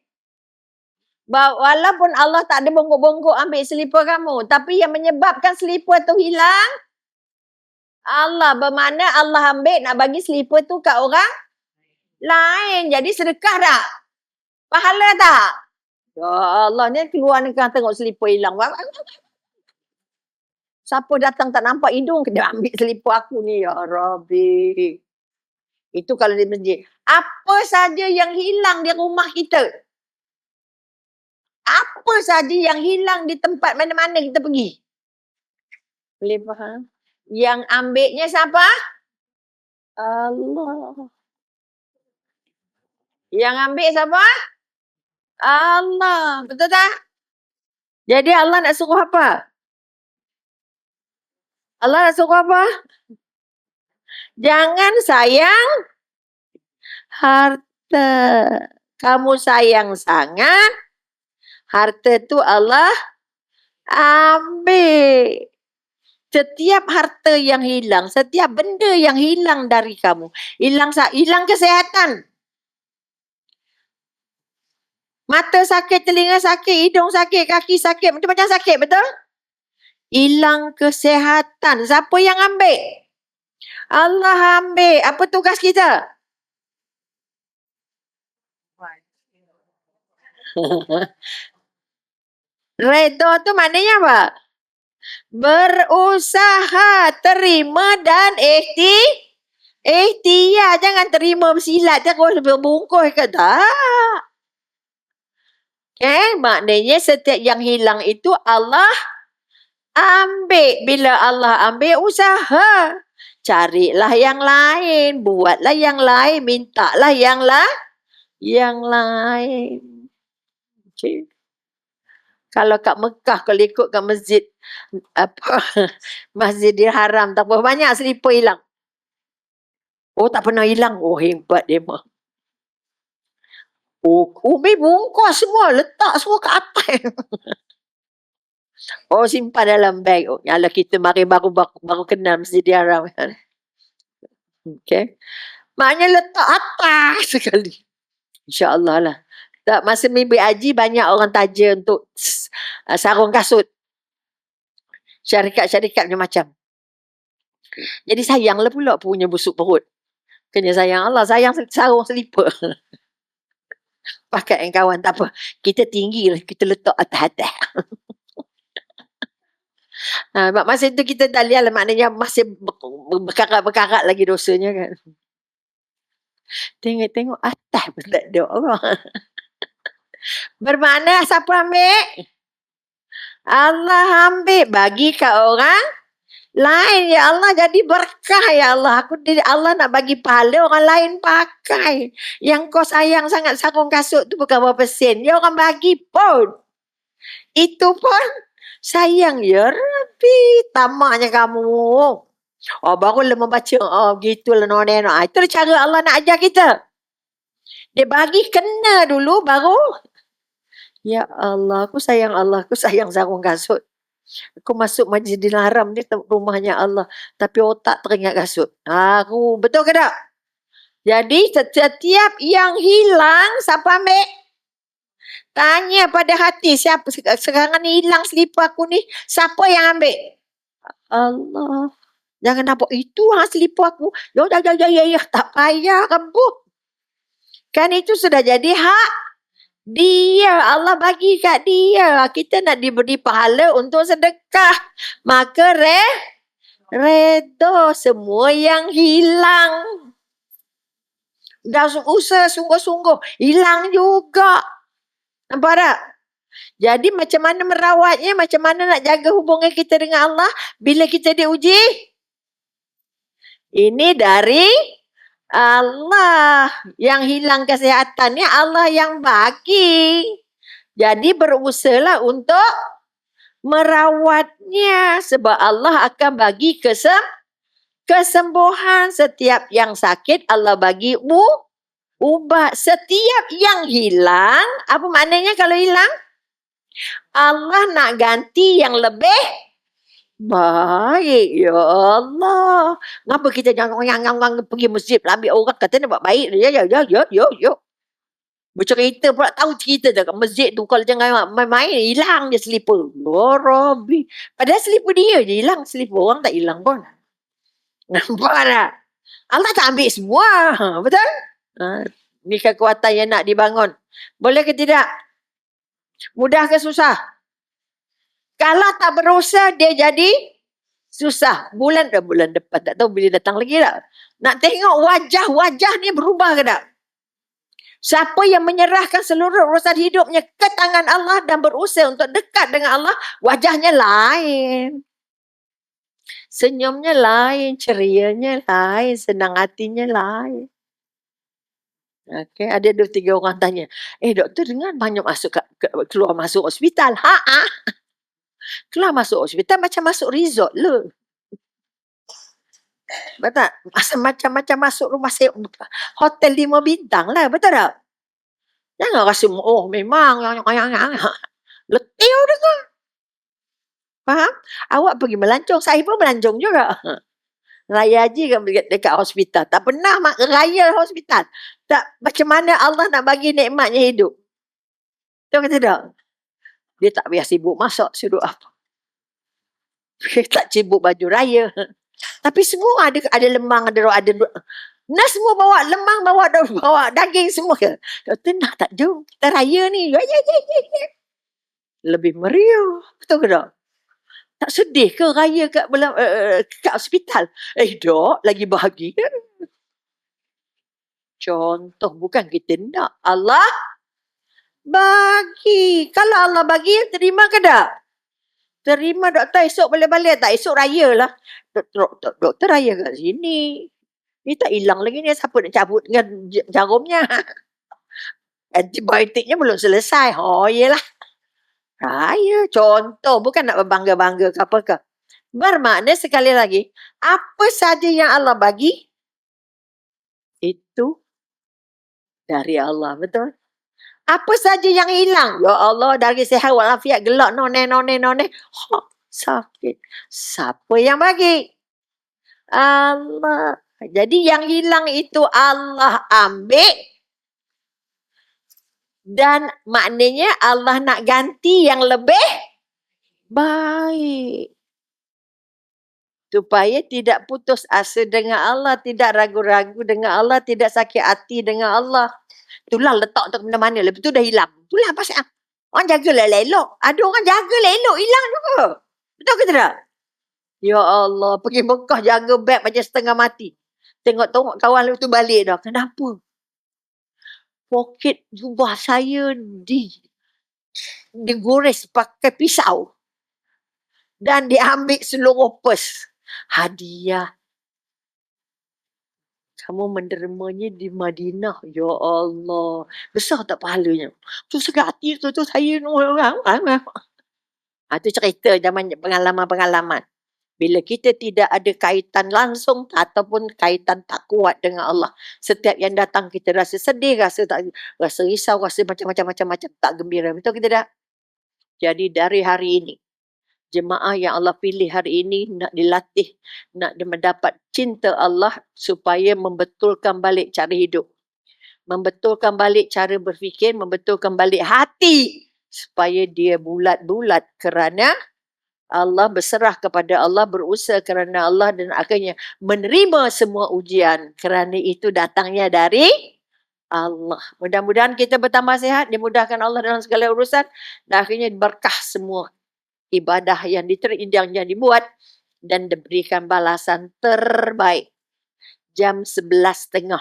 Walaupun Allah tak ada bongkok-bongkok ambil selipar kamu, tapi yang menyebabkan selipar tu hilang, Allah. Bermakna Allah ambil nak bagi selipar tu kat orang lain. Jadi sedekah tak? Pahala tak? Ya Allah, ni keluar ni kan tengok selipar hilang. Siapa datang tak nampak hidung, dia ambil selipar aku ni. Ya Rabbi. Itu kalau di masjid. Apa saja yang hilang di rumah kita? Apa saja yang hilang di tempat mana-mana kita pergi? Boleh faham? Yang ambilnya siapa? Allah. Yang ambil siapa? Allah. Betul tak? Jadi Allah nak suruh apa? Allah nak suruh apa? Jangan sayang harta. Kamu sayang sangat, harta tu Allah ambil. Setiap harta yang hilang, setiap benda yang hilang dari kamu, hilang kesihatan. Mata sakit, telinga sakit, hidung sakit, kaki sakit, macam-macam sakit, betul? Hilang kesihatan. Siapa yang ambil? Allah ambil. Apa tugas kita? Redha tu maknanya apa? Berusaha, terima dan ikhtiar. Jangan terima bersilat terus berbungkus ke tak. Okay, maknanya setiap yang hilang itu Allah ambil. Bila Allah ambil, usaha. Carilah yang lain, buatlah yang lain, mintalah yang lain. Okay. Kalau kat Mekah, kalau ikut kat masjid, apa, Masjidil Haram, tak apa, banyak selipar hilang. Oh, tak pernah hilang. Oh, hebat dia mah. Oh, Umi bungkus semua, letak semua kat atas. Oh, simpan dalam beg. Oh, yalah, kita mari baru kenal Masjidil Haram. Okay. Maknanya letak atas sekali. InsyaAllah lah. Tak, masa mimpi haji banyak orang taja untuk sarung kasut. Syarikat-syarikat macam. Jadi sayanglah pula punya busuk perut. Kena sayang Allah, sayang sarung selipar. Pakai yang kawan, tak apa. Kita tinggi lah, kita letak atas-atas. Masa itu kita dah lihat lah, maknanya masih berkarat-berkarat lagi dosanya kan. Tengok-tengok atas pun tak ada orang. Bermakna siapa ambil? Allah ambil, bagi ke orang lain. Ya Allah, jadi berkah ya Allah. Allah nak bagi pahala, orang lain pakai. Yang kau sayang sangat sarung kasut tu bukan berapa sen. Ya orang bagi pun. Itu pun sayang ya Rabbi. Tamaknya kamu. Oh, barulah membaca. Oh, gitulah noneno. Itu cara Allah nak ajar kita. Dia bagi kena dulu baru. Ya Allah, aku sayang sarung kasut. Aku masuk Masjidil Haram ni rumahnya Allah. Tapi otak teringat kasut. Aku, betul ke tak? Jadi setiap yang hilang, siapa ambil? Tanya pada hati, siapa sekarang ni hilang selipar aku ni, siapa yang ambil? Allah. Jangan nampak itu selipar aku. Ya, tak payah rebut. Kan itu sudah jadi hak dia, Allah bagi kat dia. Kita nak diberi pahala untuk sedekah. Maka redha semua yang hilang. Dah usaha sungguh-sungguh, hilang juga. Nampak tak? Jadi macam mana merawatnya, macam mana nak jaga hubungan kita dengan Allah bila kita diuji? Ini dari Allah. Yang hilang kesihatannya Allah yang bagi. Jadi berusahalah untuk merawatnya. Sebab Allah akan bagi kesembuhan. Setiap yang sakit Allah bagi ubat. Setiap yang hilang, apa maknanya kalau hilang? Allah nak ganti yang lebih baik. Ya Allah. Ngapa kita jangan pergi masjid ambil orang kata nak buat baik. Ya. Bercerita pula, tahu cerita dah kat masjid tu. Kalau jangan main-main, hilang je selipar. Ya Rabbi. Padahal selipar dia je hilang. Selipar orang tak hilang pun. Nampak tak? Allah tak ambil semua. Betul? Ni kekuatan yang nak dibangun. Boleh ke tidak? Mudah ke susah? Kalau tak berusaha, dia jadi susah. Bulan depan, tak tahu bila datang lagi tak. Nak tengok wajah-wajah ni berubah ke tak? Siapa yang menyerahkan seluruh urusan hidupnya ke tangan Allah dan berusaha untuk dekat dengan Allah, wajahnya lain. Senyumnya lain, cerianya lain, senang hatinya lain. Okay, ada 2-3 orang tanya, doktor dengar banyak keluar masuk hospital. Keluar masuk hospital macam masuk resort le. Betul? Macam masuk rumah hotel 5 bintang lah, betul tak? Jangan rasa, memang letih dengar. Faham? Awak pergi melancong, saya pun melancong juga. Raya haji kan dekat hospital. Tak pernah raya hospital. Tak, macam mana Allah nak bagi nikmatnya hidup. Tahu kata tak? Dia tak biasa sibuk masak, suruh apa. Dia tak sibuk baju raya. Tapi semua ada lemang, ada nas semua bawa lemang, bawa daging semua ke. Doktor nak tak jom, kita raya ni. Ya. Lebih meriah. Betul ke tak? Tak sedih ke raya kat hospital? Dok, lagi bahagia. Contoh, bukan kita nak. Allah bagi. Kalau Allah bagi, terima ke tak? Terima doktor, esok boleh balik tak? Esok raya lah. Doktor raya kat sini. Ni tak hilang lagi ni. Siapa nak cabut dengan jarumnya? Antibiotiknya belum selesai. Oh, yelah. Raya, contoh, bukan nak berbangga-bangga ke apa ke. Bermakna sekali lagi, apa saja yang Allah bagi, itu dari Allah, betul? Apa saja yang hilang, ya Allah, dari sihat walafiat, gelak, noneh, sakit. Siapa yang bagi? Allah. Jadi yang hilang itu Allah ambil, dan maknanya Allah nak ganti yang lebih baik. Supaya tidak putus asa dengan Allah, tidak ragu-ragu dengan Allah, tidak sakit hati dengan Allah. Itulah letak tu mana-mana, lepas tu dah hilang. Itulah pasal orang jagalah elok. Ada orang jaga elok, hilang juga. Betul ke tidak? Ya Allah, pergi Mekah jaga beg macam setengah mati. Tengok-tengok kawan lu tu balik dah. Kenapa? Poket jubah saya digores pakai pisau. Dan diambil seluruh pers. Hadiah. Kamu menerimanya di Madinah. Ya Allah. Besar tak pahalanya? Tu sakit hati tu saya. Itu cerita zaman pengalaman-pengalaman. Bila kita tidak ada kaitan langsung ataupun kaitan tak kuat dengan Allah. Setiap yang datang kita rasa sedih, rasa risau, rasa macam-macam tak gembira. Betul kita tak? Jadi dari hari ini, jemaah yang Allah pilih hari ini nak dilatih, nak mendapat cinta Allah supaya membetulkan balik cara hidup. Membetulkan balik cara berfikir, membetulkan balik hati supaya dia bulat-bulat kerana Allah, berserah kepada Allah, berusaha kerana Allah dan akhirnya menerima semua ujian kerana itu datangnya dari Allah. Mudah-mudahan kita bertambah sihat, dimudahkan Allah dalam segala urusan dan akhirnya berkah semua ibadah yang dibuat dan diberikan balasan terbaik. Jam 11.30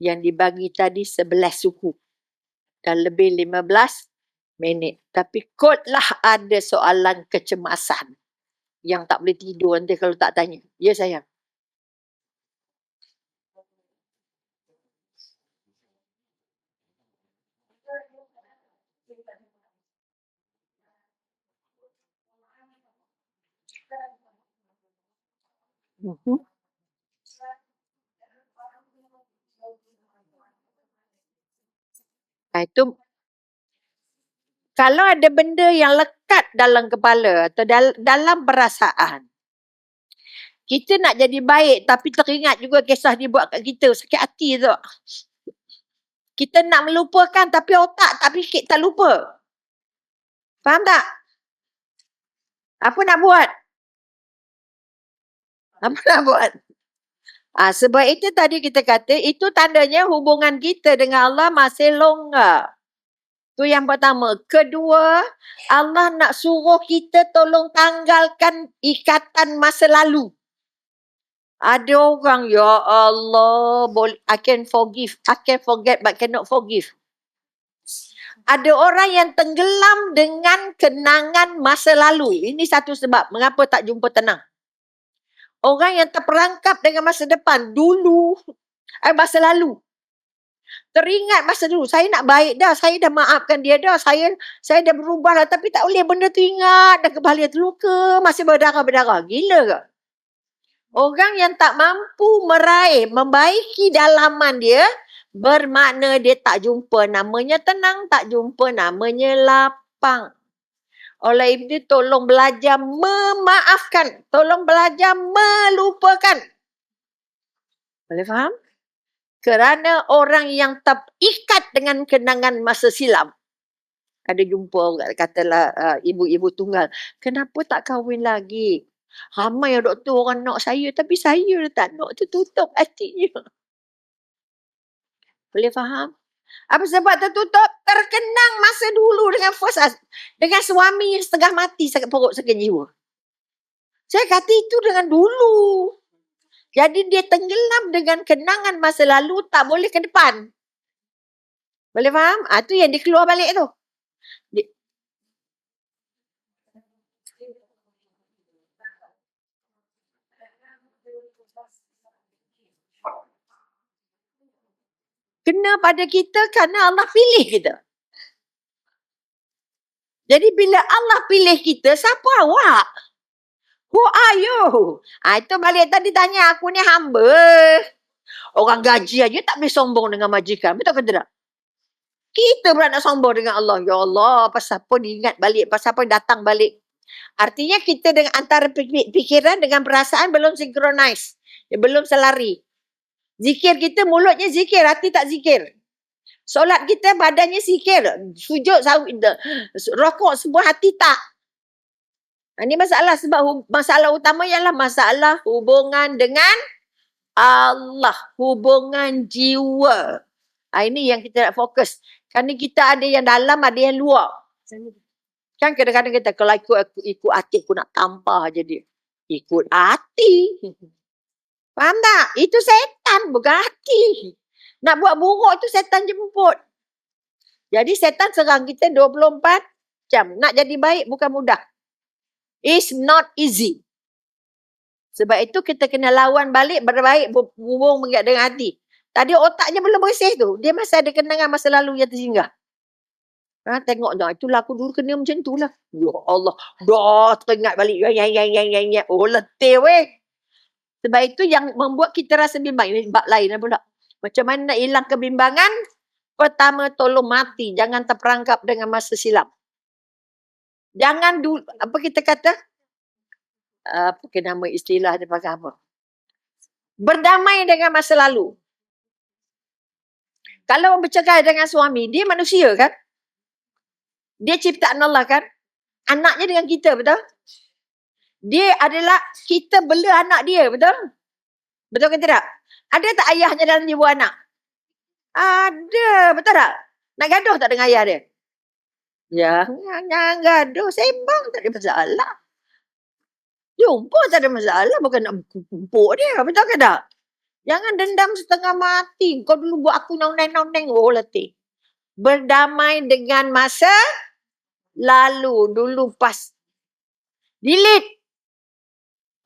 yang dibagi tadi 11 suku dan lebih 15 minit. Tapi kotlah ada soalan kecemasan yang tak boleh tidur nanti kalau tak tanya. Ya sayang? Itu kalau ada benda yang lekat dalam kepala atau dalam perasaan, kita nak jadi baik tapi teringat juga kisah dia buat kat kita, sakit hati tu. Kita nak melupakan tapi otak tak fikir, tak lupa. Faham tak? Apa nak buat? Apa nak buat? Sebab itu tadi kita kata, itu tandanya hubungan kita dengan Allah masih longgar. Tu yang pertama. Kedua, Allah nak suruh kita tolong tanggalkan ikatan masa lalu. Ada orang, ya Allah, I can forgive, I can forget but cannot forgive. Ada orang yang tenggelam dengan kenangan masa lalu. Ini satu sebab mengapa tak jumpa tenang. Orang yang terperangkap dengan masa depan dulu, masa lalu. Teringat masa dulu, saya nak baik dah, saya dah maafkan dia dah, saya dah berubah dah, tapi tak boleh benda tu ingat, dah kepala terluka, masih berdarah-berdarah. Gila ke? Orang yang tak mampu meraih, membaiki dalaman dia, bermakna dia tak jumpa namanya tenang, tak jumpa namanya lapang. Oleh itu, tolong belajar memaafkan. Tolong belajar melupakan. Boleh faham? Kerana orang yang terikat dengan kenangan masa silam. Ada jumpa, katalah ibu-ibu tunggal. Kenapa tak kahwin lagi? Ramai doktor orang nak saya, tapi saya tak nak, tertutup hatinya. Boleh faham? Apa sebab tertutup? Terkenang masa dulu dengan suami yang setengah mati sakit perut, sakit jiwa. Saya kata itu dengan dulu. Jadi dia tenggelam dengan kenangan masa lalu, tak boleh ke depan. Boleh faham? Itu yang dia keluar balik tu. Kena pada kita kerana Allah pilih kita. Jadi bila Allah pilih kita, siapa awak? Who are you? Itu balik tadi tanya, aku ni hamba. Orang gaji aja tak boleh sombong dengan majikan. Betul ke tidak? Kita pula nak sombong dengan Allah. Ya Allah, pasal apa diingat balik? Pasal apa datang balik? Artinya kita dengan antara fikiran dengan perasaan belum synchronize. Belum selari. Zikir kita mulutnya zikir, hati tak zikir. Solat kita badannya zikir. Sujud, rokok semua hati tak. Ini masalah sebab masalah utama ialah masalah hubungan dengan Allah. Hubungan jiwa. Ini yang kita nak fokus. Kerana kita ada yang dalam, ada yang luar. Kan kadang-kadang kita kalau ikut hati, aku nak tampar je dia. Ikut hati. Faham tak? Itu setan, bukan hati. Nak buat buruk tu setan jemput. Jadi setan serang kita 24 jam. Nak jadi baik bukan mudah. It's not easy. Sebab itu kita kena lawan balik, berbaik, berhubung dengan hati. Tadi otaknya belum bersih tu. Dia masih ada kenangan masa lalu yang tersinggah. Tengok dah. Itulah aku dulu kena macam tu lah. Ya Allah. Dah teringat balik. Ya. Oh letih weh. Sebab itu yang membuat kita rasa bimbang. Ini bab lain pula. Macam mana nak hilang kebimbangan? Pertama, tolong mati. Jangan terperangkap dengan masa silam. Jangan dulu. Apa kita kata? Apa nama istilah dia pakai apa? Berdamai dengan masa lalu. Kalau bercakap dengan suami, dia manusia kan? Dia ciptaan Allah kan? Anaknya dengan kita, betul? Dia adalah, kita bela anak dia, betul? Betul ke tidak? Ada tak ayahnya dalam jiwa anak? Ada, betul tak? Nak gaduh tak dengan ayah dia? Jangan gaduh, sembang tak ada masalah. Jumpa tak ada masalah, bukan nak kumpuk dia, betul ke tak? Jangan dendam setengah mati. Kau dulu buat aku nong-neng. Oh letih. Berdamai dengan masa lalu. Dulu pas. Delete.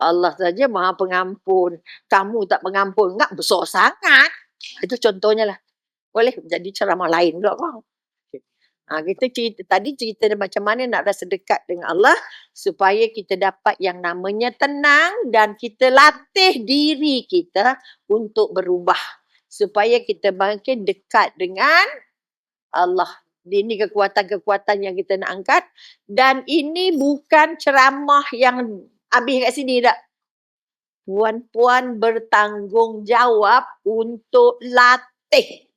Allah saja maha pengampun. Kamu tak pengampun. Enggak besar sangat. Itu contohnya lah. Boleh jadi ceramah lain pula kau. Kita cerita macam mana nak rasa dekat dengan Allah supaya kita dapat yang namanya tenang dan kita latih diri kita untuk berubah supaya kita makin dekat dengan Allah. Ini kekuatan-kekuatan yang kita nak angkat dan ini bukan ceramah yang habis kat sini tak. Puan-puan bertanggungjawab untuk latih.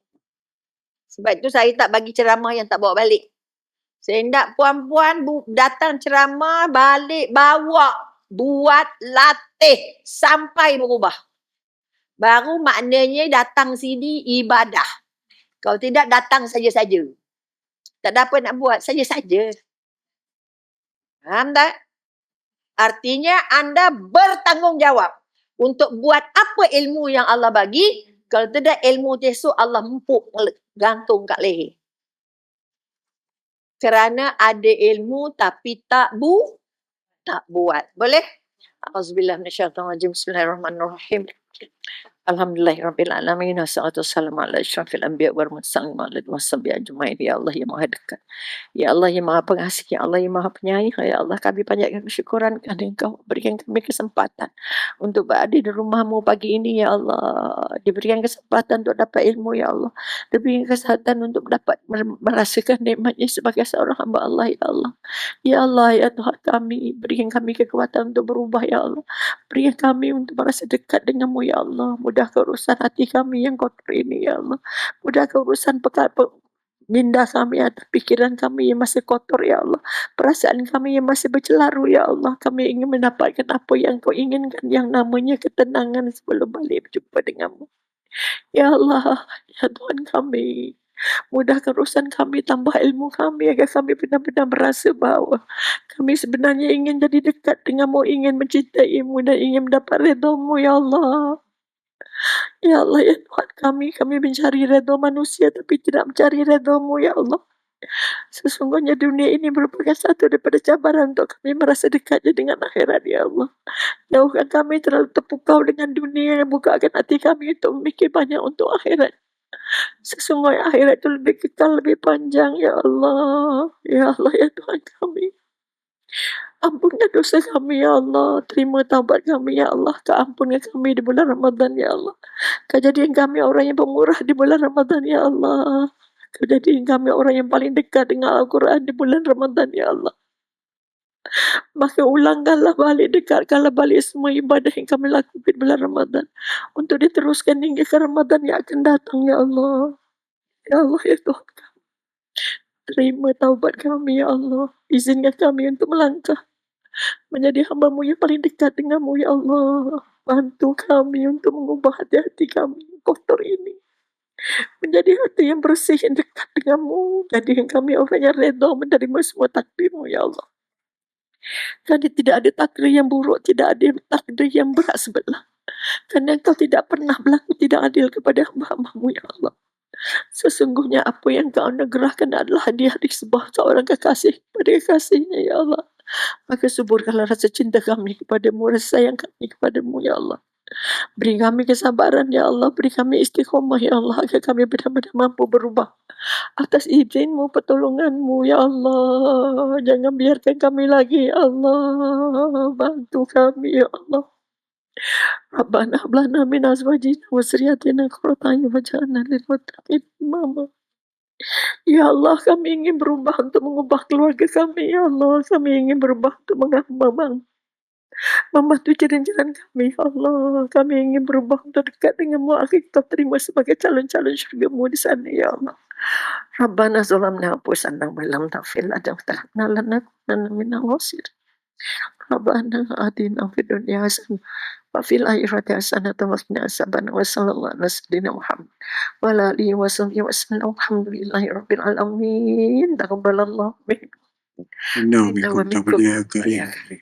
Sebab itu saya tak bagi ceramah yang tak bawa balik. Saya nak puan-puan datang ceramah, balik, bawa, buat, latih sampai berubah. Baru maknanya datang sini ibadah. Kalau tidak datang saja-saja. Tak ada apa nak buat, saja-saja. Faham tak? Artinya anda bertanggungjawab untuk buat apa ilmu yang Allah bagi. Kalau tidak ilmu esok Allah empuk gantung kat leher. Kerana ada ilmu tapi tak buat. Boleh? Auzubillah minasyaitonirrajim. Bismillahirrahmanirrahim. Alhamdulillahirrabbilalamin. Wassalatu wassalamu ala asyrafil anbiya wal mursalin wa ala washabihi ajmain. Ya Allah yang Maha Dekat. Ya Allah yang Maha Pengasih. Ya Allah yang Maha Penyayang. Ya Allah kami panjatkan kesyukuran kerana Engkau berikan kami kesempatan untuk berada di rumah-Mu pagi ini ya Allah. Diberikan kesempatan untuk dapat ilmu ya Allah. Diberikan kesempatan untuk dapat merasakan nikmatnya sebagai seorang hamba Allah ya Allah. Ya Allah ya Tuhan kami, berikan kami kekuatan untuk berubah ya Allah. Berikan kami untuk merasa dekat dengan-Mu ya Allah. Mudahkan urusan hati kami yang kotor ini ya Allah. Mudahkan urusan minda kami atau pikiran kami yang masih kotor ya Allah. Perasaan kami yang masih bercelaru ya Allah. Kami ingin mendapatkan apa yang Kau inginkan yang namanya ketenangan sebelum balik berjumpa dengan-Mu. Ya Allah, ya Tuhan kami. Mudahkan urusan kami, tambah ilmu kami agar kami benar-benar merasa bahawa kami sebenarnya ingin jadi dekat dengan-Mu, ingin mencintai-Mu dan ingin mendapat redha-Mu ya Allah. Ya Allah ya Tuhan kami mencari redha manusia tapi tidak mencari redha-Mu ya Allah. Sesungguhnya dunia ini merupakan satu daripada cabaran untuk kami merasa dekatnya dengan akhirat ya Allah. Jauhkan kami terlalu terpukau dengan dunia yang bukakan hati kami untuk memikir banyak untuk akhirat. Sesungguhnya akhirat itu lebih kekal, lebih panjang, ya Allah. Ya Allah, ya Tuhan kami. Ampunkan dosa kami, ya Allah. Terima taubat kami, ya Allah. Keampunkan kami di bulan Ramadan, ya Allah. Kau jadikan kami orang yang pemurah di bulan Ramadan, ya Allah. Kau jadikan kami orang yang paling dekat dengan Al-Quran di bulan Ramadan, ya Allah. Maka ulangkanlah balik, dekatkanlah balik semua ibadah yang kami lakukan di bulan Ramadan. Untuk diteruskan hingga ke Ramadan yang akan datang, ya Allah. Ya Allah, ya Tuhan. Terima taubat kami, ya Allah. Izinkan kami untuk melangkah menjadi hamba-Mu yang paling dekat dengan-Mu, ya Allah. Bantu kami untuk mengubah hati-hati kami yang kotor ini menjadi hati yang bersih yang dekat dengan-Mu. Jadikan kami orang yang redha menerima semua takdir-Mu, ya Allah. Karena tidak ada takdir yang buruk, tidak ada takdir yang berat sebelah. Karena Engkau tidak pernah berlaku tidak adil kepada hamba-hamba-Mu, ya Allah. Sesungguhnya apa yang Kau anugerahkan adalah hadiah di sebuah seorang kekasih kepada kekasihnya, ya Allah. Maka suburkanlah rasa cinta kami kepadamu, rasa sayang kami kepadamu, ya Allah. Beri kami kesabaran, ya Allah. Beri kami istiqomah, ya Allah. Agar kami benar-benar mampu berubah atas izin-Mu, pertolongan-Mu, ya Allah. Jangan biarkan kami lagi, ya Allah. Bantu kami, ya Allah. Rabbana hab lana min azwajina wa zurriyyatina qurrata a'yun waj'alna lil muttaqina imama. Ya Allah, kami ingin berubah untuk mengubah keluarga kami, ya Allah. Kami ingin berubah untuk membantu jalan-jalan kami, ya Allah. Kami ingin berubah untuk dekat dengan-Mu agar kita terima sebagai calon-calon syurga-Mu di sana, ya Allah. Rabbana zalamna anfusana wa lam taghfir lana wa tarhamna lanakunanna minal khasirin. Rabbana atina fid dunya hasanah wa fil akhirati hasanah wa qina adzabannar. Wa sallallahu ala sayyidina Muhammad wa ala alihi wa sahbihi wasallam. Alhamdulillahi rabbil alamin. Taqabbalallahu minna إنه wa بكم minkum. تقبل يا كريم.